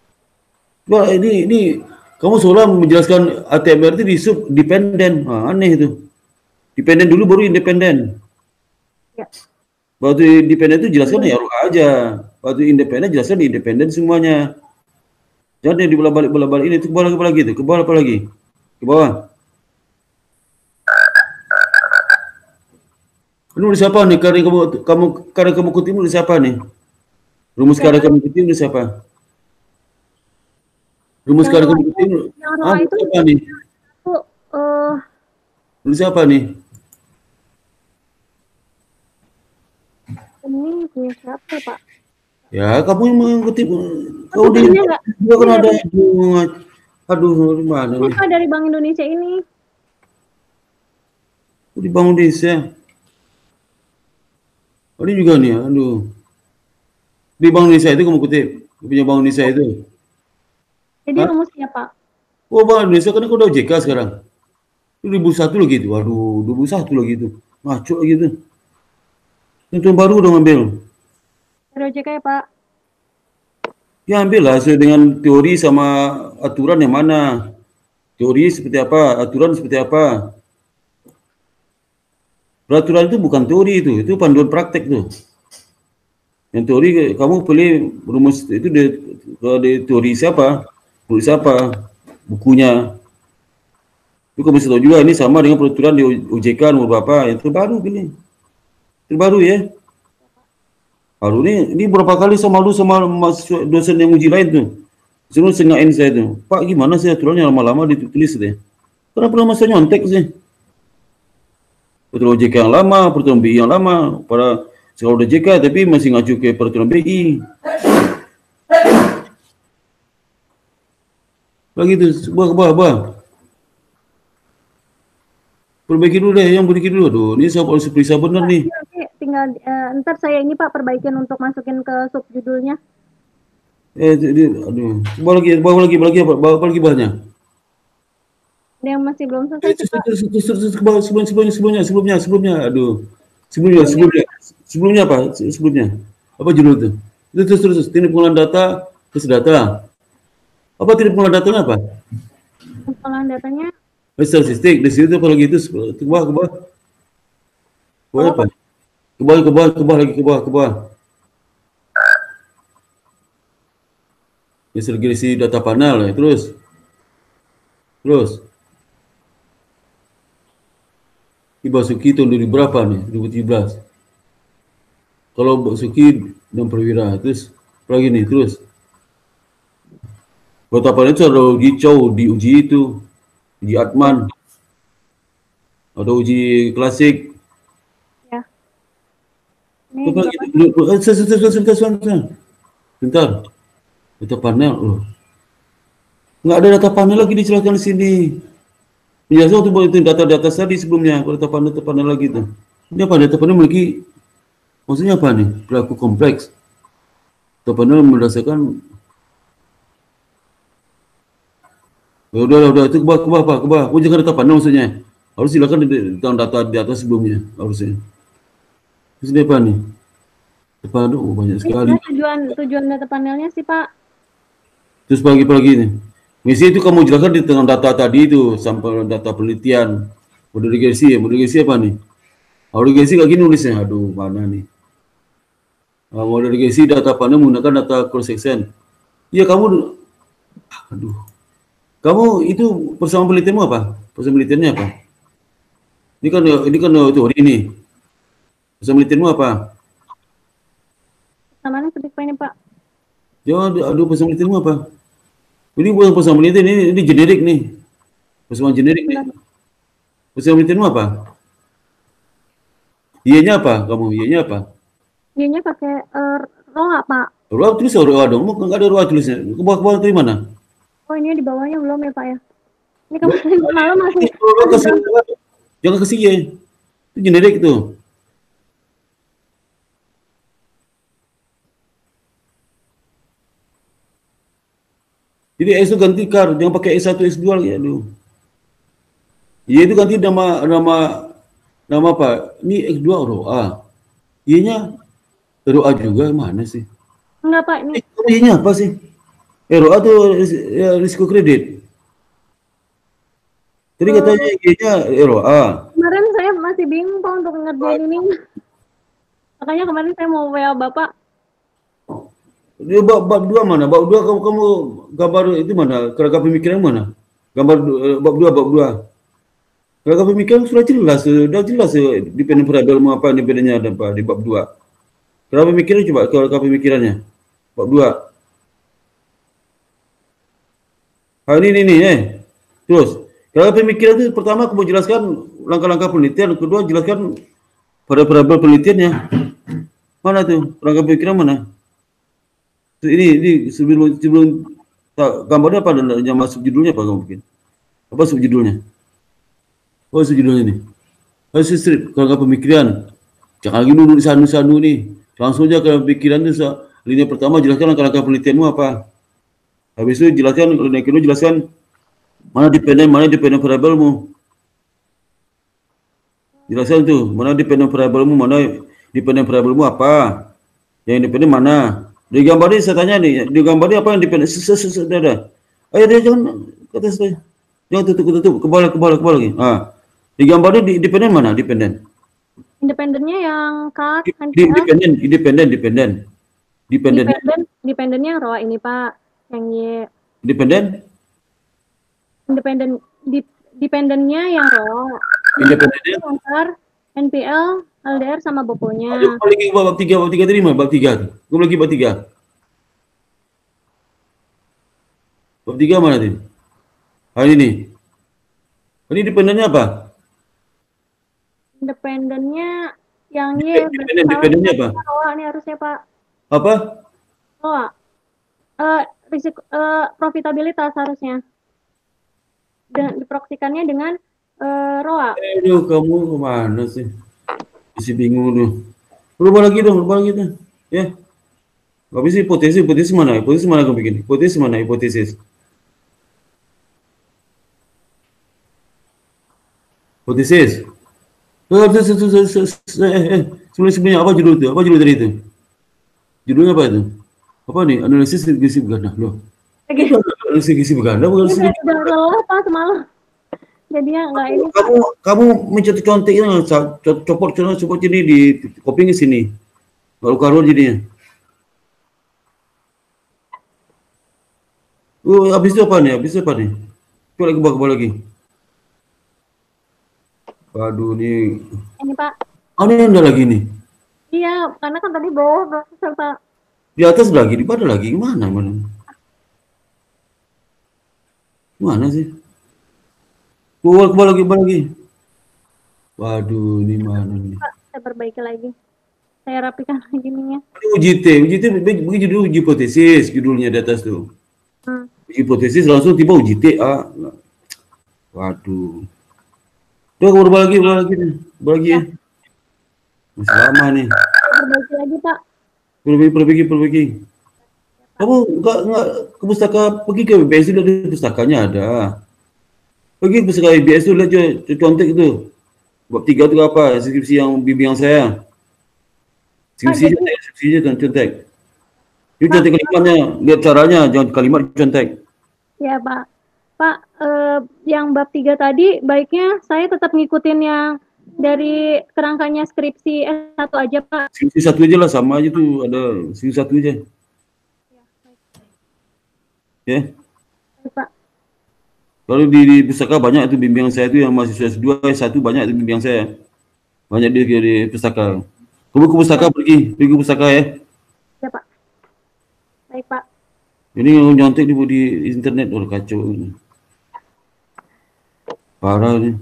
Wah, ini kamu seolah menjelaskan ATMR itu di sub dependen. Aneh itu. Dependen dulu baru independen. Ya. Waktu independen itu jelaskan ya ruh aja. Waktu independen jelaskan di independen semuanya. Jangan di bola-balik ini, itu ke bawah apa lagi itu? Ke bawah apa lagi? Ke bawah. Nulis siapa nih? Karena kamu kutip nulis siapa nih? Rumus karena kamu kutip nulis siapa? Rumus karena kamu kutip itu apa nih? Itu Nulis siapa nih? ini punya siapa Pak? Ya, kamu yang mengutip. Kau Aku di punya juga kan ada. Aduh, mana nih? Pak dari Bank Indonesia ini. Di Bank Indonesia. Oh, ini juga nih, aduh. Di Bank Indonesia itu kamu kutip. Punya Bank Indonesia itu. Jadi rumusnya Pak. Oh, Bank Indonesia kan aku udah OJK sekarang. Itu 2001 lagi itu. Waduh, 2001 lagi itu. Ngaco lagi itu. Itu baru udah ngambil. Dari OJK ya Pak. Ya ambil lah sesuai dengan teori sama aturan yang mana. Teori seperti apa, aturan seperti apa. Peraturan itu bukan teori itu panduan praktek tuh. Yang teori kamu pilih rumus itu di teori siapa, tulis siapa, bukunya. Itu kamu bisa tahu juga ini sama dengan peraturan di OJK nomor berapa yang terbaru gini. Terbaru ya. Lalu ini berapa kali sama dosen yang uji lain tuh. Semua sengain saya tuh. Pak gimana sih aturannya lama-lama ditulis deh. Kenapa masa nyontek sih? Peraturan OJK yang lama, peraturan BI yang lama, para sekolah OJK tapi masih ngacu ke peraturan BI. Lagi tuh, bah. Perbaiki dulu deh, yang perbaiki dulu. Aduh, ini saya harus periksa benar nih. Tinggal ntar saya ini Pak perbaikin untuk masukin ke sub judulnya. Aduh, bawa lagi bahannya. Ada yang masih belum selesai sih, Pak. Sebelumnya. Aduh. Sebelumnya apa? Apa judul itu? Itu terus tindak pengolahan data, terus data. Apa tindak pengolahan datanya apa? Pengolahan datanya statistik. Di situ apa lagi itu? Ke bawah. Apa? Ke bawah. Regresi data panel ya, terus. Basuki tahun 2000 berapa nih? 2017. Kalau Basuki dan Perwira, terus lagi nih, terus. Data panel itu ada uji cow, diuji itu, uji Atman, ada uji klasik. ya. Sebentar. Data panel loh. Nggak ada data panel lagi dijelaskan di sini. Biasa waktu buat itu data-data tadi sebelumnya, data panel lagi tuh. Ini apa? Data panel memiliki, maksudnya apa nih? Perilaku kompleks. Data panel berdasarkan. Ya udah itu ke bawah. Oh, jangan data panel maksudnya. Harus silakan tentang data di atas sebelumnya harusnya. Terus ini apa nih? Data panel banyak sekali. Tujuan data panelnya sih Pak. Terus pagi nih. Misi itu kamu jelaskan di tengah data tadi itu sampel data penelitian. Model regresi apa nih? Model regresi kayak gini nulisnya. Aduh, mana nih? Model regresi data panel menggunakan data cross section. Iya kamu, aduh. Kamu itu persamaan penelitianmu apa? Persamaan penelitiannya apa? Ini kan teori nih. Persamaan penelitianmu apa? Persamaan seperti apa ini Pak? Ya, aduh persamaan penelitianmu apa? Ini bukan persamaan penelitian, ini generik nih. Persamaan generik nih. Usia penelitianmu apa? Iya-nya apa? Kamu iya-nya apa? Iya-nya pakai ROA, Pak. ROA tulis ROA dong. Enggak ada ROA tulisnya. Ke bawah itu di mana? Oh, ini di bawahnya belum ya, Pak ya? Ini kemarin malam masih Jangan kasih ya. Itu generik itu. Jadi S itu ganti car, jangan pakai S1, S2 lagi. Aduh. Y itu ganti nama apa? Ini X2 ROA. Y-nya ROA juga mana sih? enggak, Pak, ini. Y-nya apa sih? ROA tuh risiko kredit. Tadi katanya Y-nya ROA. Kemarin saya masih bingung, Pak, untuk ngerjain ini. Makanya kemarin saya mau WA Bapak. Dia bab 2 mana? Bab 2 kamu gambar itu mana? Kerangka pemikiran mana? Gambar bab 2. Kerangka pemikiran sudah jelas dependent variable apa independennya ada apa di bab 2. Kerangka pemikiran coba kerangka pemikirannya. Bab 2. Ini Terus, kerangka pemikiran itu pertama aku mau jelaskan langkah-langkah penelitian, kedua jelaskan pada variabel penelitiannya. Mana tuh? Kerangka pemikiran mana? Ini sebelum gambarnya apa dan yang masuk judulnya apa kamu bikin? Apa subjudulnya? Oh, subjudulnya ini. Harus strip kerangka pemikiran. Jangan lagi duduk di sanu-sanu nih. Langsung aja kerangka pemikiran itu linia pertama jelaskan langkah-langkah penelitianmu apa. Habis itu jelaskan linia kedua jelaskan mana dependent variabelmu. Jelaskan tuh mana dependent variabelmu apa. Yang independen mana? Di gambar ini saya tanya nih, di gambar ini apa yang dependen? Ada. Ayo dia jangan kata saya. Jangan tutup. Kebal lagi. Di gambar ini dependen mana? Dependen. Independennya yang cut. Dependen. Independennya ROA ini, Pak. Yang Y. Dependennya yang ROA. Independennya NPL, LDR sama boponya. Ayo lagi bab 3 tadi mana? Bab 3. Gue lagi bab 3. Bab 3 mana tadi? Ini. Ini dependennya apa? Independennya yang Y. Dependennya apa? ROA ini harusnya, Pak. Apa? ROA. Risiko profitabilitas harusnya. Diproksikannya dengan ROA. Aduh, kamu kemana sih? Masih bingung tuh. Berubah lagi tuh. Ya. Habis hipotesis mana? Hipotesis mana kamu bikin? Hipotesis mana? Hipotesis. Sebenarnya apa judul itu? Apa judul dari itu? Judulnya apa itu? Apa nih? Analisis gizi berganda. Loh. Analisis gizi berganda bukan sih? Udah lelah, Pak, semalam. Jadinya enggak ini. Kamu mencontek-conteknya, copot ini di copy ke sini. Baru keluar jadinya. Habis itu apa nih? Coba lagi bawa lagi. Waduh nih. Ini, Pak. Ini ada lagi nih. Iya, karena kan tadi bawah serta di atas lagi, di pada lagi. Mana? Mana sih? Kembali lagi. Waduh, ini mana nih? Pak, saya perbaiki lagi. Saya rapikan lagi nih ya. Ini UJT begitu dulu uji hipotesis judulnya di atas tuh. Uji hipotesis langsung tiba UJT. Waduh. Tuh kembali lagi ya. Masih lama nih. Perbaiki lagi, Pak. Perbaiki. Kamu enggak ke pustaka, pergi ke BBS itu, ada pustakanya ada. Pergi ke pustaka BBS itu, lihat contek itu. Bab 3 itu apa? Skripsi yang bimbingan saya. Skripsinya contek. Itu contek kalimatnya, lihat caranya, jangan kalimat contek. Ya, Pak. Pak, yang bab 3 tadi baiknya saya tetap ngikutin yang dari kerangkanya skripsi S1 aja, Pak. Skripsi 1 aja lah, sama aja tuh, ada skripsi 1 aja. Ya. Pak. Kalau di pustaka banyak itu bimbingan saya itu yang mahasiswa S2, S1 banyak itu bimbingan saya. Banyak di pustaka. Kamu ke pustaka pergi ke pustaka ya. Ya, Pak. Baik, Pak. Ini nyontek di internet, kacau. Parah nih.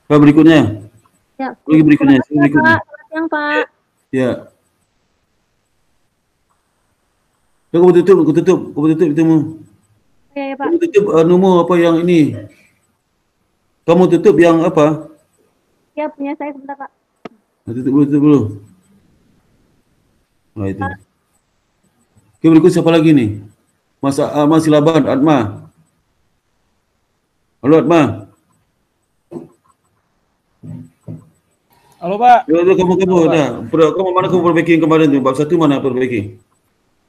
Pak berikutnya. Ya. Lagi berikutnya. Terima kasih, Berikutnya. Pak. Selamat siang, Pak. Ya. Kau tutup itumu. Ya, Pak. Kamu tutup anumu apa yang ini? Kamu tutup yang apa? Ya, punya saya sebentar, Pak. Tutup dulu. Nah itu. Oke, berikut siapa lagi nih? Mas Silaban, Atma. Halo Atma. Halo Pak. Ya, kamu dah. Kamu mana kamu perbaiki yang kemarin tuh? Bab 1 mana perbaiki?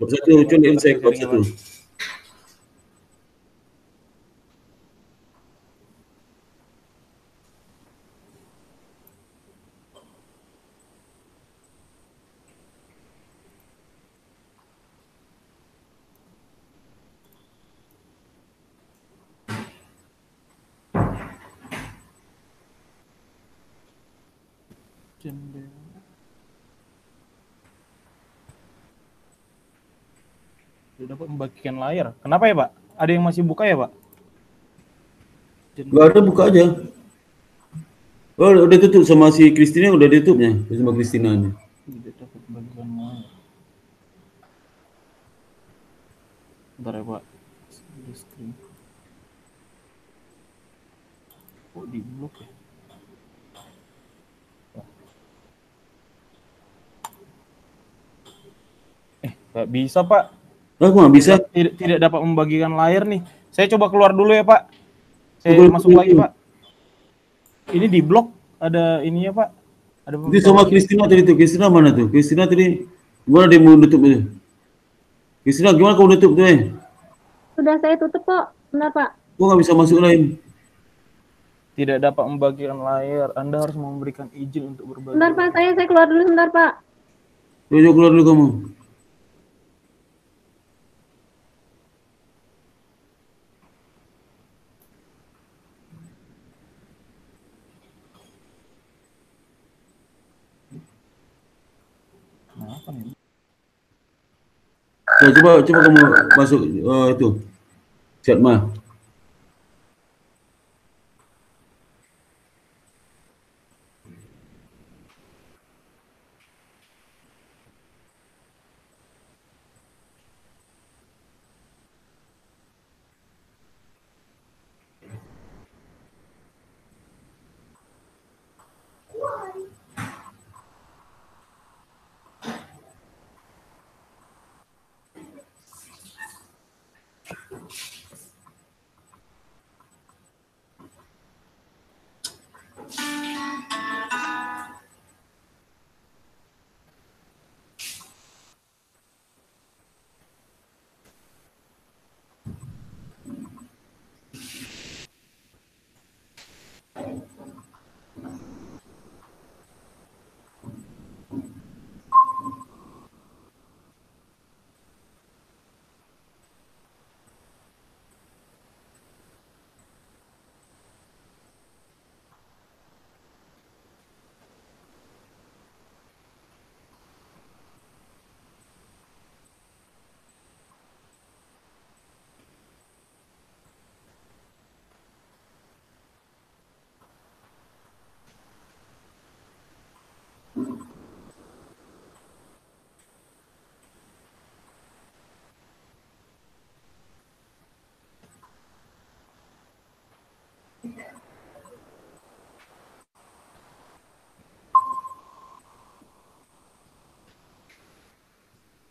Bab 1 contoh insek bab 1. Sudah dapat membagikan layar. Kenapa ya Pak? Ada yang masih buka ya Pak? Gak ada, buka aja. Oh, udah tutup sama si Kristina, udah ditutupnya sama Kristinanya. Tidak dapat membagikan layar. Bentar ya Pak. Kok di blok ya? Nggak bisa Pak. Aku nggak bisa. Tidak dapat membagikan layar nih. Saya coba keluar dulu ya Pak. Saya masuk lagi Pak. Ini di blok ada ininya Pak. Ada itu sama Kristina tadi tuh. Kristina mana tuh? Kristina tadi gimana dia mau nutup itu? Kristina gimana kau nutup tuh? Sudah saya tutup kok. Benar Pak. Kok nggak bisa masuk lain? Tidak dapat membagikan layar. Anda harus memberikan izin untuk berbagi. Sebentar Pak, saya keluar dulu sebentar Pak. Yuk keluar dulu kamu. Apa nih? Coba kamu masuk itu chat mah.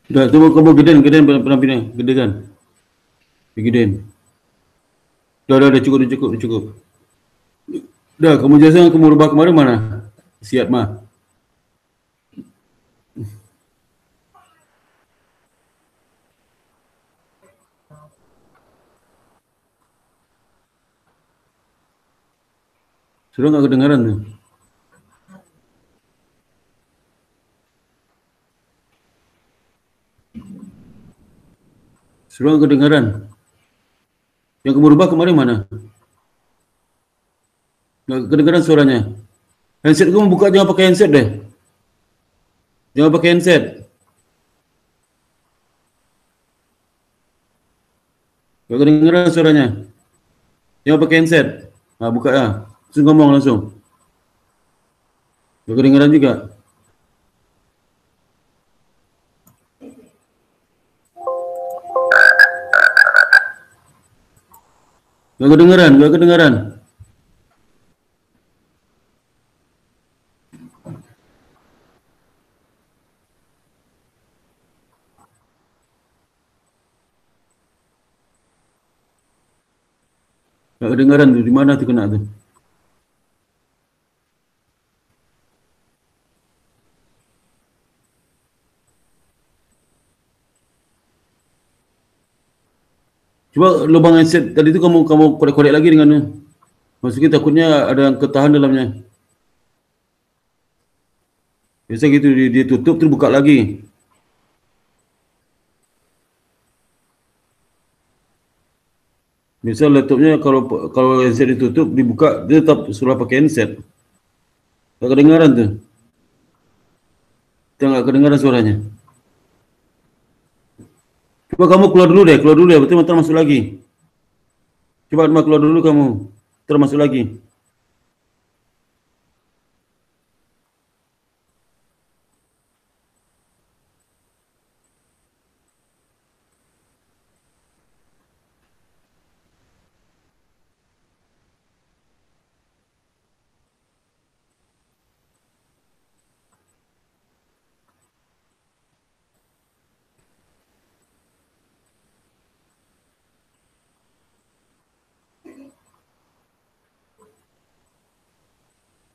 Udah, coba kamu gedein penampilannya, gedekan. Gedein. Udah, cukup. Udah, kamu jelasin kamu rubah kemarin mana? Siap mah. Sudah nggak kedengaran tuh? Sudah nggak kedengaran? Yang kamu rubah kemarin mana? Nggak kedengaran suaranya. Handset kamu buka, jangan pakai handset deh. Jangan pakai handset. Nggak kedengaran suaranya. Jangan pakai handset. Nah, buka ya. Langsung ngomong langsung. Gak kedengeran juga. Gak kedengeran, gak kedengeran. Gak kedengeran tuh, di mana tuh kena tuh? Coba lubang headset tadi itu kamu korek-korek lagi dengan maksudnya takutnya ada yang ketahan dalamnya. Biasa gitu dia tutup terus buka lagi. Misal laptopnya kalau headset ditutup dibuka dia tetap suruh pakai headset. Gak kedengaran tuh. Kita gak kedengaran suaranya. Coba kamu keluar dulu ya, betul ntar masuk lagi. Coba keluar dulu kamu, ntar masuk lagi.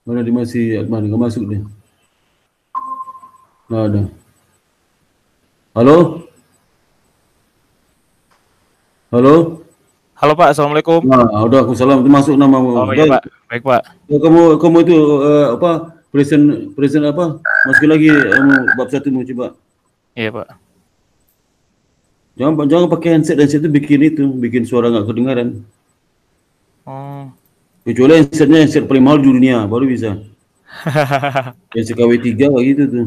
Mana dia masih, mana nggak masuk dia? Nah, ada. Halo? Halo? Halo Pak, Assalamualaikum. Nah, udah aku salam. Itu masuk nama. Oh iya Pak, baik Pak. Kamu itu apa? Present apa? Masukin lagi bab 1 mau coba. Iya Pak. Jangan pakai headset itu bikin suara nggak kedengaran. Oh. Kecuali headset paling mahal di dunia baru bisa. Yang KW3 kayak gitu tuh.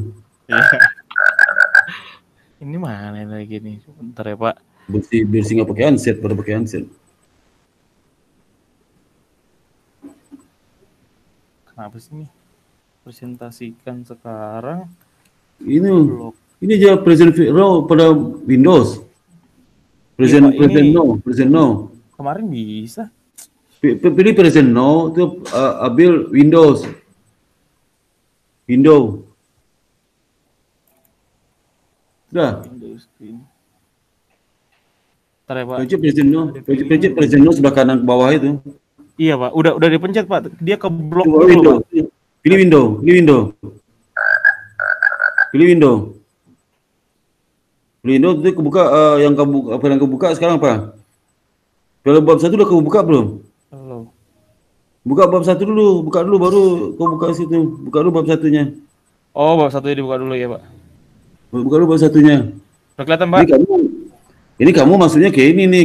Ini mana lagi nih? Bentar ya Pak. Bersih nggak pakai headset, baru pakai headset. Kenapa sih nih? Presentasikan sekarang. Ini aja present raw pada Windows. Present no. Kemarin bisa. Pilih present no itu ambil Windows. Sudah. Windows screen. Bentar ya Pak. Pencet present no sebelah kanan ke bawah itu. Iya Pak, udah dipencet Pak. Dia ke blok dulu Window. Pak. Pilih window itu kebuka yang kebuka sekarang apa? Kalau bab 1 udah kebuka belum? Belum. Buka bab 1 dulu, buka dulu baru kau buka situ. Buka dulu bab 1-nya. Oh, bab 1-nya dibuka dulu ya, Pak. Buka dulu bab 1-nya. Udah kelihatan, Pak? Ini kamu maksudnya ke ini nih,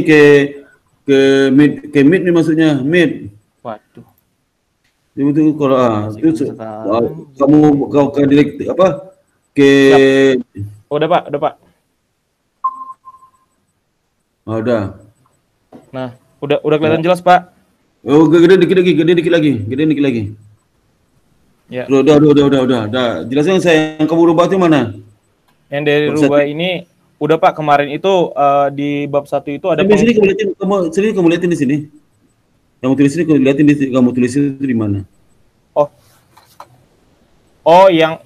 ke mid nih maksudnya, mid. Waduh. Itu kalau itu kamu kau ke direct apa? Oh, udah Pak. Oh, udah. Nah, udah kelihatan jelas, Pak. Oh, gede dikit lagi. Ya. Udah. Jelasnya yang kamu rubah itu mana? Yang dari rubah ini udah Pak, kemarin itu di bab 1 itu ada di sini kamu lihatin di sini. Kamu tulis ini kamu tulis itu di mana? Oh, yang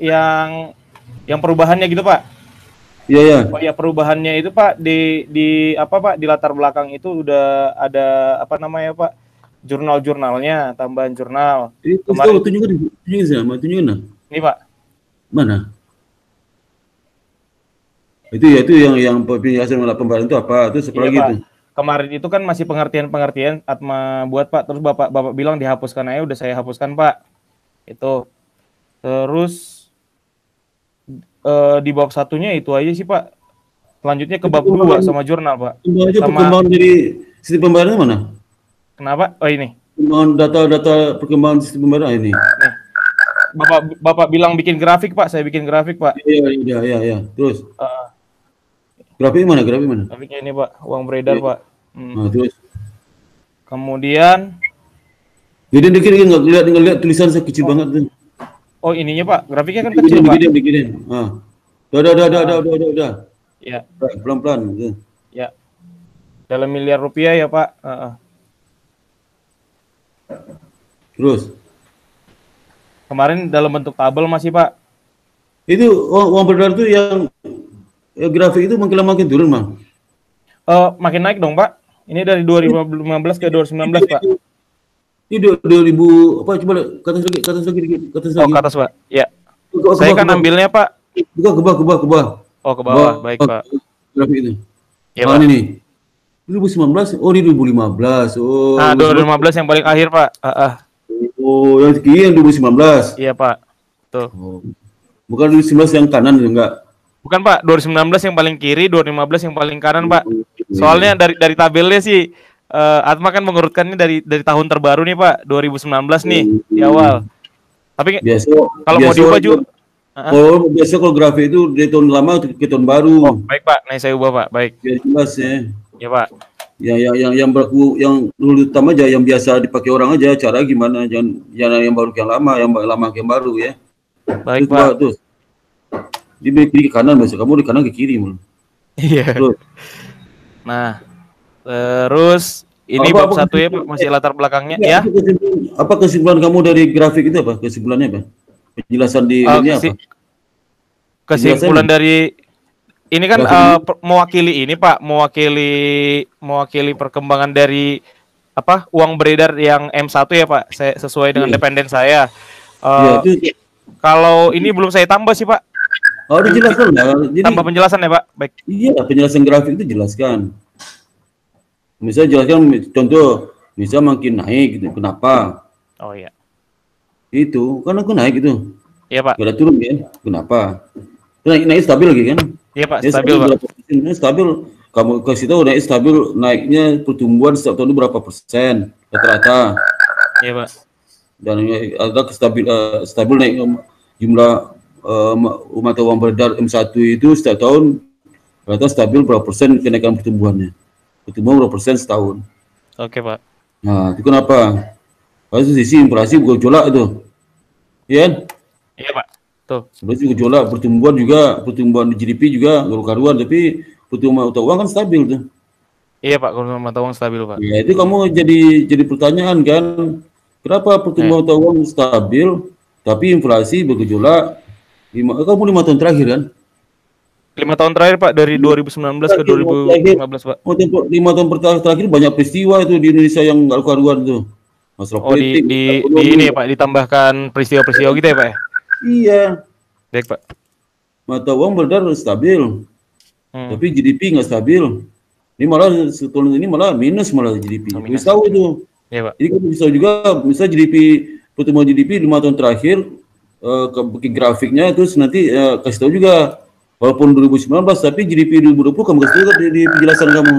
perubahannya gitu, Pak. Iya. Oh ya, perubahannya itu Pak di apa Pak, di latar belakang itu udah ada apa namanya Pak? Jurnal-jurnalnya, tambahan jurnal. Kemarin tunjukin. Ini Pak. Mana? Itu yang penjelasan pembahasan itu apa? Itu seperti iya, gitu. Kemarin itu kan masih pengertian Atma buat Pak, terus Bapak bilang dihapuskan aja, udah saya hapuskan Pak. Itu. Terus di bab 1-nya itu aja sih Pak. Selanjutnya ke bab 2 sama jurnal Pak. Perkembangan dari sistem pembayaran mana? Kenapa? Oh ini. Perkembangan data perkembangan sistem pembayaran ini. Nih. Bapak bilang bikin grafik Pak, saya bikin grafik Pak. Iya. Terus. Grafik mana? Grafiknya ini Pak, uang beredar Pak. Nah, terus. Kemudian. Jadi dikit nggak lihat tulisan saya kecil banget tuh. Oh, ininya Pak, grafiknya kan kecil Pak. Begini. Udah. Ya. Pelan-pelan. Ya. Dalam miliar rupiah ya Pak. Terus. Kemarin dalam bentuk tabel masih Pak. Itu uang beredar itu yang grafik itu makin turun, Bang. Makin naik dong Pak. Ini dari 2015 ke 2019 Pak. Ini 2000 apa, coba ke atas lagi dikit. Oh, ke atas Pak. Ya. Saya kan ambilnya Pak. Ke bawah. Oh, ke bawah. Baik Pak. Grafik itu. Ya Pak. Ini 2019, ini 2015. Oh. Nah, 2015 yang paling akhir Pak. Oh, yang sekian 2019. Iya Pak. Tuh. Oh. Bukan 2019 yang kanan enggak? Bukan Pak, 2019 yang paling kiri, 2015 yang paling kanan Pak. Soalnya dari tabelnya sih Atma kan mengurutkannya dari tahun terbaru nih Pak, 2019 nih di awal. Tapi kalau mau diubah juga. Oh, biasa kalau grafik itu dari tahun lama ke tahun baru. Oh, baik Pak, nah saya ubah Pak, baik. Biar jelas ya. Ya Pak. Yang berlaku, yang dulu utama aja, yang biasa dipakai orang aja, cara gimana, jangan yang baru ke yang lama, yang lama ke yang baru ya. Baik Pak. Tuh. Di kiri ke kanan, biasa kamu di kanan ke kiri malah. Iya. Nah, terus ini bab satu ya Pak, masih latar belakangnya ya. Apa kesimpulan kamu dari grafik itu apa? Kesimpulannya apa? Penjelasan di ini apa? Kesimpulan dari ini kan mewakili ini Pak, mewakili perkembangan dari apa uang beredar yang M1 ya Pak. Saya sesuai dengan dependen saya. Kalau ini belum saya tambah sih Pak. Oh, dijelaskan ya. Jadi, tambah penjelasan ya Pak. Baik. Iya, penjelasan grafik itu jelaskan. Misalnya jelaskan contoh, misal makin naik gitu. Kenapa? Oh iya. Itu karena aku naik gitu. Iya Pak. Gak ada turun kan? Kenapa? Naik stabil lagi kan? Iya Pak, stabil Pak. Stabil. Kamu kasih tahu naik stabil, naiknya pertumbuhan setiap tahun itu berapa persen rata-rata. Iya Pak. Dan ada stabil naik jumlah mata uang beredar M1 itu setiap tahun rata stabil berapa persen kenaikan pertumbuhannya. Pertumbuhan berapa persen setahun. Oke Pak. Nah, itu kenapa? Karena sisi inflasi bergejolak itu. Iya? Iya Pak. Tuh. Inflasi bergejolak, pertumbuhan di GDP juga karuan, tapi pertumbuhan mata uang kan stabil tuh. Iya Pak, kalau mata uang stabil Pak. Ya, itu kamu jadi pertanyaan kan, kenapa pertumbuhan mata uang stabil, tapi inflasi bergejolak? Kamu 5 tahun terakhir kan? 5 tahun terakhir Pak, dari 2019 ke 2015 Pak. 5 tahun terakhir banyak peristiwa itu di Indonesia yang karuan tuh. Masalah politik. Di ini ya Pak, ditambahkan peristiwa-peristiwa gitu ya Pak ya? Iya. Baik Pak. Mata uang beredar stabil, tapi GDP nggak stabil. Ini malah setahun ini malah minus malah GDP. Bisa tahu itu. Iya Pak. Jadi kan bisa juga, bisa GDP, pertumbuhan GDP 5 tahun terakhir, ke grafiknya terus nanti kasih tahu juga walaupun 2019 tapi GDP 2020 kamu kasih tahu di penjelasan kamu.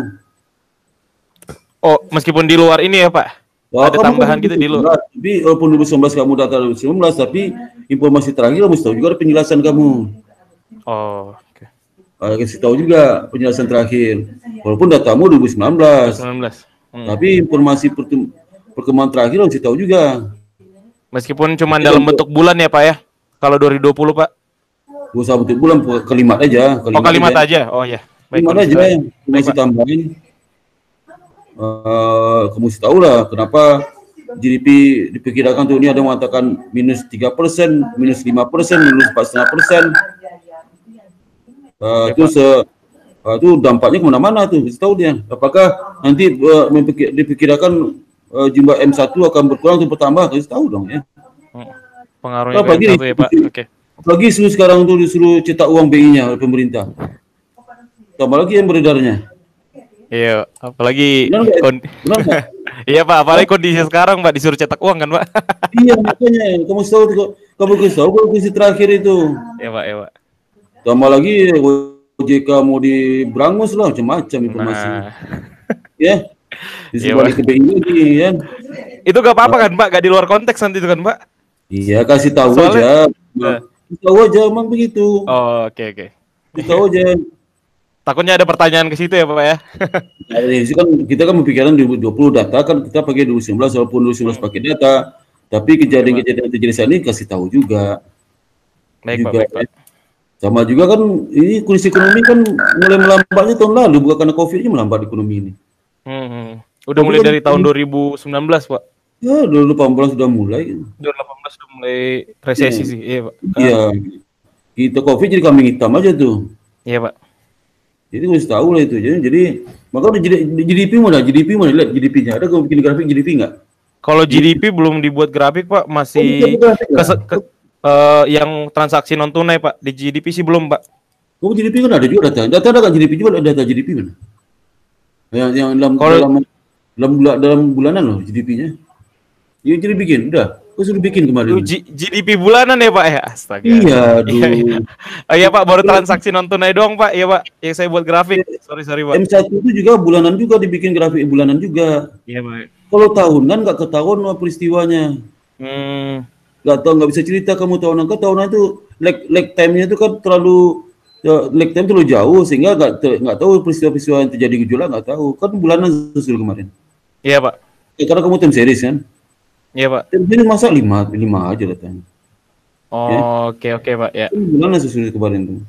Oh, meskipun di luar ini ya Pak. Ada tambahan gitu di luar. Tapi walaupun 2019 kamu data 2019 tapi informasi terakhir kamu kasih tahu juga penjelasan kamu. Oh, oke. Kasih tahu juga penjelasan terakhir. Walaupun datamu 2019. Tapi informasi perkembangan terakhir kasih tahu juga. Meskipun cuma dalam bentuk bulan ya Pak ya. Kalau 2020 Pak. Gak usah bentuk bulan, kalimat aja. Kalimat aja. Oh ya. Baik, kalimat aja yang masih tambahin. Kamu sih tahu lah kenapa GDP diperkirakan tuh ini ada mengatakan minus 3%, minus 5%, minus 4,5%. Itu dampaknya kemana-mana tuh, kasih tahu dia. Apakah nanti diperkirakan jumlah M1 akan berkurang atau bertambah, kasih tahu dong ya. Pengaruhnya ke M1 ya Pak. Oke. Apalagi sekarang tuh disuruh cetak uang BI-nya oleh pemerintah. Tambah lagi yang beredarnya. Iya, apalagi iya Pak, apalagi kondisi sekarang Pak disuruh cetak uang kan Pak. Iya makanya kamu tahu kondisi terakhir itu. Iya Pak, iya Pak. Tambah lagi OJK mau diberangus lah macam-macam informasi. Ya. Disebut ke BI lagi ya. Itu gak apa-apa kan Pak, gak di luar konteks nanti itu kan Pak. Iya, kasih tahu aja. Tahu aja emang begitu. Oh, oke. Tahu aja. Takutnya ada pertanyaan ke situ ya Pak ya. Nah, kan kita kan memikirkan 2020 data kan kita pakai 2019 walaupun 2019 pakai data, Tapi kejadian-kejadian yang terjadi saat ini kasih tahu juga. Baik, juga, Pak. Baik, Pak. Sama juga kan ini kondisi ekonomi kan mulai melambatnya tahun lalu, bukan karena COVID-nya melambat ekonomi ini. Udah mulai dari tahun 2019, Pak. Ya, 2018 sudah mulai. 2018 sudah mulai resesi sih, iya, Pak. Iya. Kita COVID jadi kambing hitam aja tuh. Iya, Pak. Jadi harus tahu lah itu. Jadi maka udah GDP mana? Lihat GDP-nya. Ada kalau bikin grafik GDP nggak? Kalau GDP belum dibuat grafik, Pak, masih yang transaksi non tunai, Pak. Di GDP sih belum, Pak. Oh, GDP kan ada juga data. Data ada kan GDP juga, ada data GDP mana? Yang dalam bulanan loh GDP-nya. Ya jadi bikin, udah. Kau suruh bikin kemarin. GDP bulanan ya, Pak ya? Astaga. Iya, aduh. Oh iya, Pak, baru transaksi non tunai doang, Pak. Iya, Pak. Yang saya buat grafik. Sorry, Pak. M1 itu juga bulanan juga dibikin grafik bulanan juga. Iya, Pak. Kalau tahunan nggak ketahuan peristiwanya. Nggak bisa cerita kamu tahunan. Tahunan itu lag time-nya itu kan terlalu lag time terlalu jauh sehingga nggak tahu peristiwa-peristiwa yang terjadi gejolak, nggak tahu. Kan bulanan susul kemarin. Iya, Pak. Ya, karena kamu time series kan. Iya, Pak. Jadi masa 5 aja datanya. Oh, ya? Oke, Pak ya. Bulanan susul kemarin tuh.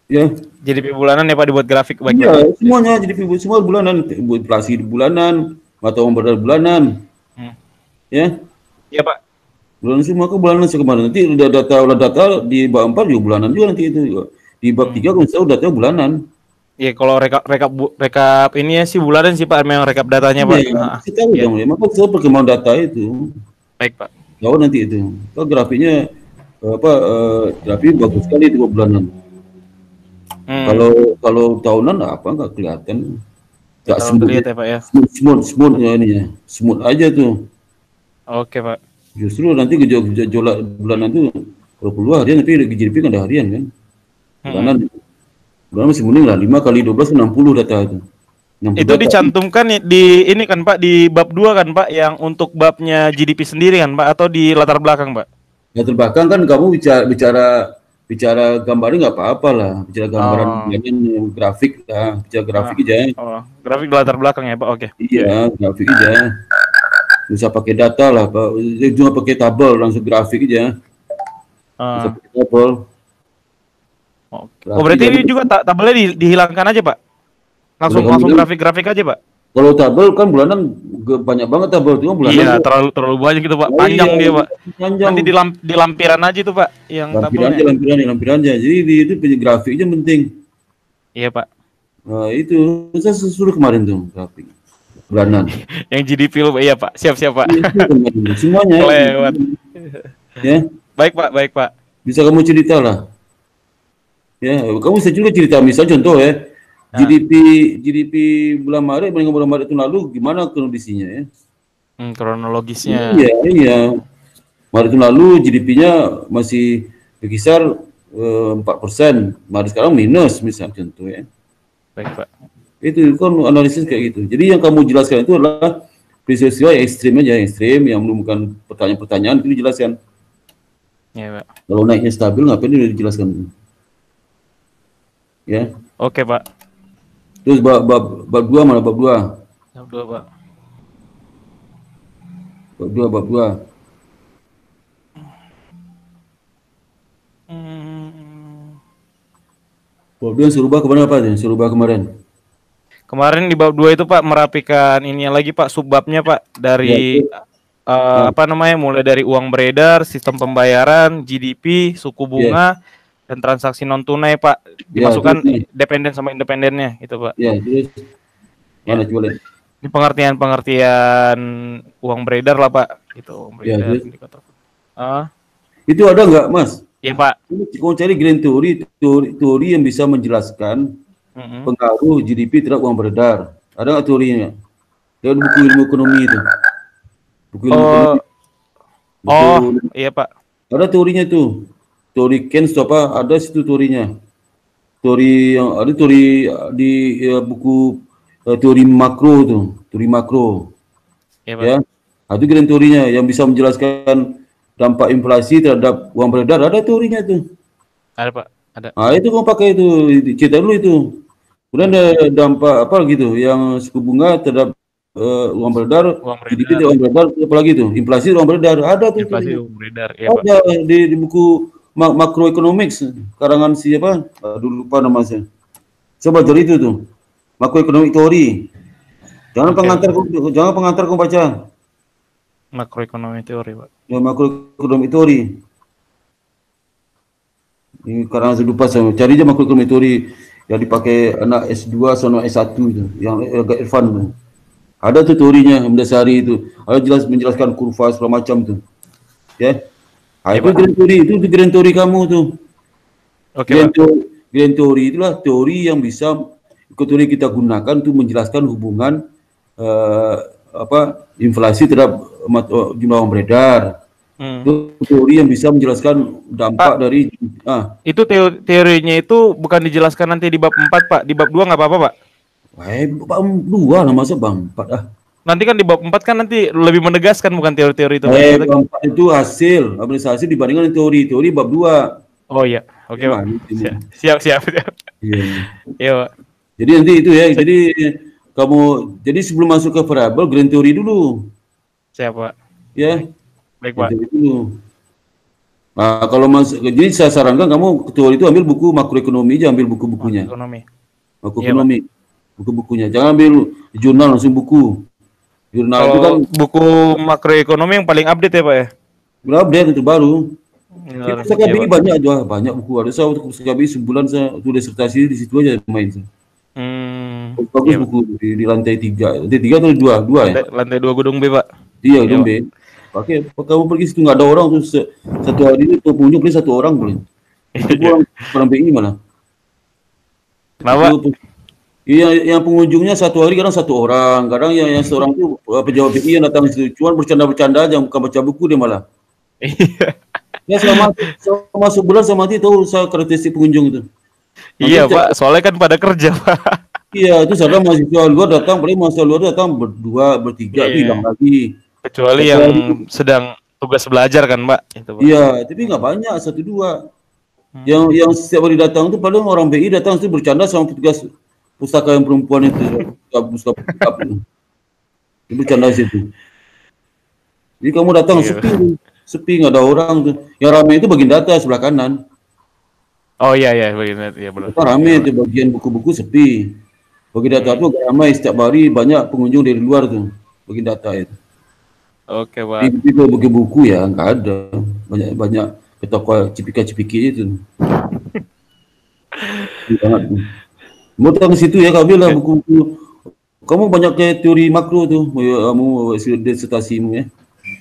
Ya. GDP bulanan ya, Pak, dibuat grafik baik. Iya, semuanya GDP semua bulanan, inflasi bulanan, mata uang beredar bulanan. Ya. Iya, Pak. Bulanan semua ke bulanan kemarin. Nanti udah data di bab 4 juga bulanan juga nanti itu. Di bab 3 kalau tahu datanya bulanan. Iya, kalau rekap ini ya sih bulanan sih, Pak, memang rekap datanya, Pak. Kita tahu dong ya, maka saya perkembangan data itu. Baik, Pak. Tahu nanti itu. Kalau grafiknya grafik bagus sekali itu bulanan. Kalau tahunan apa nggak kelihatan. Nggak smooth ya, Pak ya. Smooth ya ini ya. Smooth aja tuh. Oke, Pak. Justru nanti gejolak bulanan itu kalau keluar harian tapi GDP kan ada harian kan. Bulanan masih mending lah, 5 kali 12 60 data itu. Itu dicantumkan di ini kan, Pak, di bab 2 kan, Pak, yang untuk babnya GDP sendiri kan, Pak, atau di latar belakang, Pak? Latar belakang kan kamu bicara gambarnya nggak apa-apa lah, bicara gambaran grafik lah, bicara grafik aja. Grafik di latar belakang ya, Pak, oke. Iya, grafik aja. Bisa pakai data lah, Pak. Cuma pakai tabel langsung grafik aja. Bisa pakai tabel. Berarti ini juga tabelnya dihilangkan aja, Pak? Langsung grafik-grafik aja, Pak? Kalau tabel kan bulanan banyak banget tabel itu bulanan. Iya, terlalu banyak gitu, Pak. Panjang dia, Pak. Panjang. Nanti di lampiran aja tuh, Pak, yang lampiran aja. Jadi itu grafik aja penting. Iya, Pak. Nah, itu saya suruh kemarin tuh grafik bulanan. Yang GDP lo, iya, Pak. Siap, Pak. Semuanya. Lewat. Ya. Baik, Pak. Bisa kamu cerita lah. Ya, kamu bisa juga cerita, misal contoh ya, GDP bulan Maret dengan bulan Maret itu lalu gimana kondisinya ya? Kronologisnya. Iya. Maret itu lalu GDP-nya masih berkisar 4%, Maret sekarang minus misal contoh ya. Baik, Pak. Itu kan analisis kayak gitu. Jadi yang kamu jelaskan itu adalah peristiwa yang ekstrim aja, yang menimbulkan pertanyaan-pertanyaan itu dijelaskan. Iya, Pak. Kalau naiknya stabil ngapain itu dijelaskan? Ya. Oke, Pak. Terus bab 2 mana bab 2? Bab 2, Pak. Bab 2. Bab 2 suruh kemana apa nih? Suruh kemarin. Kemarin di bab 2 itu, Pak, merapikan ini lagi, Pak, subbabnya, Pak, dari mulai dari uang beredar, sistem pembayaran, GDP, suku bunga, dan transaksi non tunai, Pak, dimasukkan dependen sama independennya itu, Pak. Ya, terus mana coba lihat. Ini pengertian uang beredar lah, Pak, gitu. Uang beredar. Itu ada nggak, Mas? Iya, Pak. Kalau cari grand teori yang bisa menjelaskan pengaruh GDP terhadap uang beredar. Ada nggak teorinya? Dari buku ilmu ekonomi itu. Buku ilmu ekonomi. Iya, Pak. Ada teorinya tuh. Teori Keynes apa? Ada situ teorinya. Teori yang ada teori di buku teori makro tuh, teori makro. Iya, Pak. Ya. Itu grand teorinya yang bisa menjelaskan dampak inflasi terhadap uang beredar. Ada teorinya tuh. Ada, Pak. Ada. Itu kamu pakai itu, cerita dulu itu. Kemudian ada dampak apa gitu, yang suku bunga terhadap uang beredar, GDP uang beredar, apalagi itu inflasi uang beredar, ada tuh. Inflasi uang beredar, ya, ada di buku Macroeconomics karangan siapa? Aduh lupa namanya. Coba cari itu tuh. Macroeconomic Theory. Jangan pengantar kau baca. Macroeconomic Theory, Pak. Ya, Macroeconomic Theory. Ini karena saya lupa, cari aja Macroeconomic Theory yang dipakai anak S2 sama S1 itu, yang agak advance tuh. Ada tuh teorinya mendasari itu. Ada menjelaskan kurva segala macam tuh. Ya. Itu grand theory kamu tuh. Grand theory itulah teori yang bisa teori kita gunakan untuk menjelaskan hubungan inflasi terhadap jumlah uang beredar. Itu teori yang bisa menjelaskan dampak dari Itu teorinya itu bukan dijelaskan nanti di bab 4, Pak. Di bab 2 nggak apa-apa, Pak? Bab 2 lah, masa bab 4 Nanti kan di bab 4 kan nanti lebih menegaskan, bukan teori-teori itu. Bab 4 itu hasil dibandingkan teori bab 2. Oh iya, oke, Pak. Siap. Iya, Pak. Jadi nanti itu ya, jadi sebelum masuk ke variabel, grand theory dulu. Siap, Pak. Ya. Baik, Pak. Dulu. Nah, kalau jadi saya sarankan kamu teori itu ambil buku makroekonomi aja, ambil buku-bukunya. Makroekonomi. Iya, buku-bukunya. Jangan ambil jurnal, langsung buku. Jurnal itu kan buku makroekonomi yang paling update ya, Pak ya? Update itu baru. Kita KBI banyak buku. Ada saya untuk KBI sebulan saya tulis disertasi di situ aja main saya. Bagus buku di lantai 3. Lantai 3 atau 2 ya? Lantai 2 gedung B, Pak. Iya, gedung B. Pakai kamu pergi situ nggak ada orang tuh satu hari itu pengunjung beli 1 orang boleh. Itu orang BI mana? Kenapa? Iya, yang pengunjungnya 1 hari kadang 1 orang, kadang yang seorang itu pejabat BI yang datang situ cuma bercanda aja, bukan baca buku dia malah. Ya selama sebulan saya mati tahu saya karakteristik pengunjung itu. Iya, Pak, soalnya kan pada kerja, Pak. Iya, itu saya mahasiswa luar datang, paling mahasiswa luar datang berdua, bertiga, hilang lagi. Kecuali yang sedang tugas belajar kan, Mbak? Itu, Pak. Iya, tapi nggak banyak, 1-2. Yang setiap hari datang itu paling orang BI datang itu bercanda sama petugas pustaka yang perempuan itu, pustaka itu bercanda situ. Jadi kamu datang sepi nggak ada orang tuh. Yang ramai itu bagian data sebelah kanan. Oh iya bagian data, ya benar. Ramai itu bagian buku-buku sepi. Bagian data itu agak ramai, setiap hari banyak pengunjung dari luar tuh bagian data itu. Oke, Pak. Di buku ya nggak ada, banyak ke toko cipika-cipiki itu. Mau datang ke situ ya, kamu lah buku-buku. Kamu banyak kayak teori makro tuh, kamu disertasimu ya.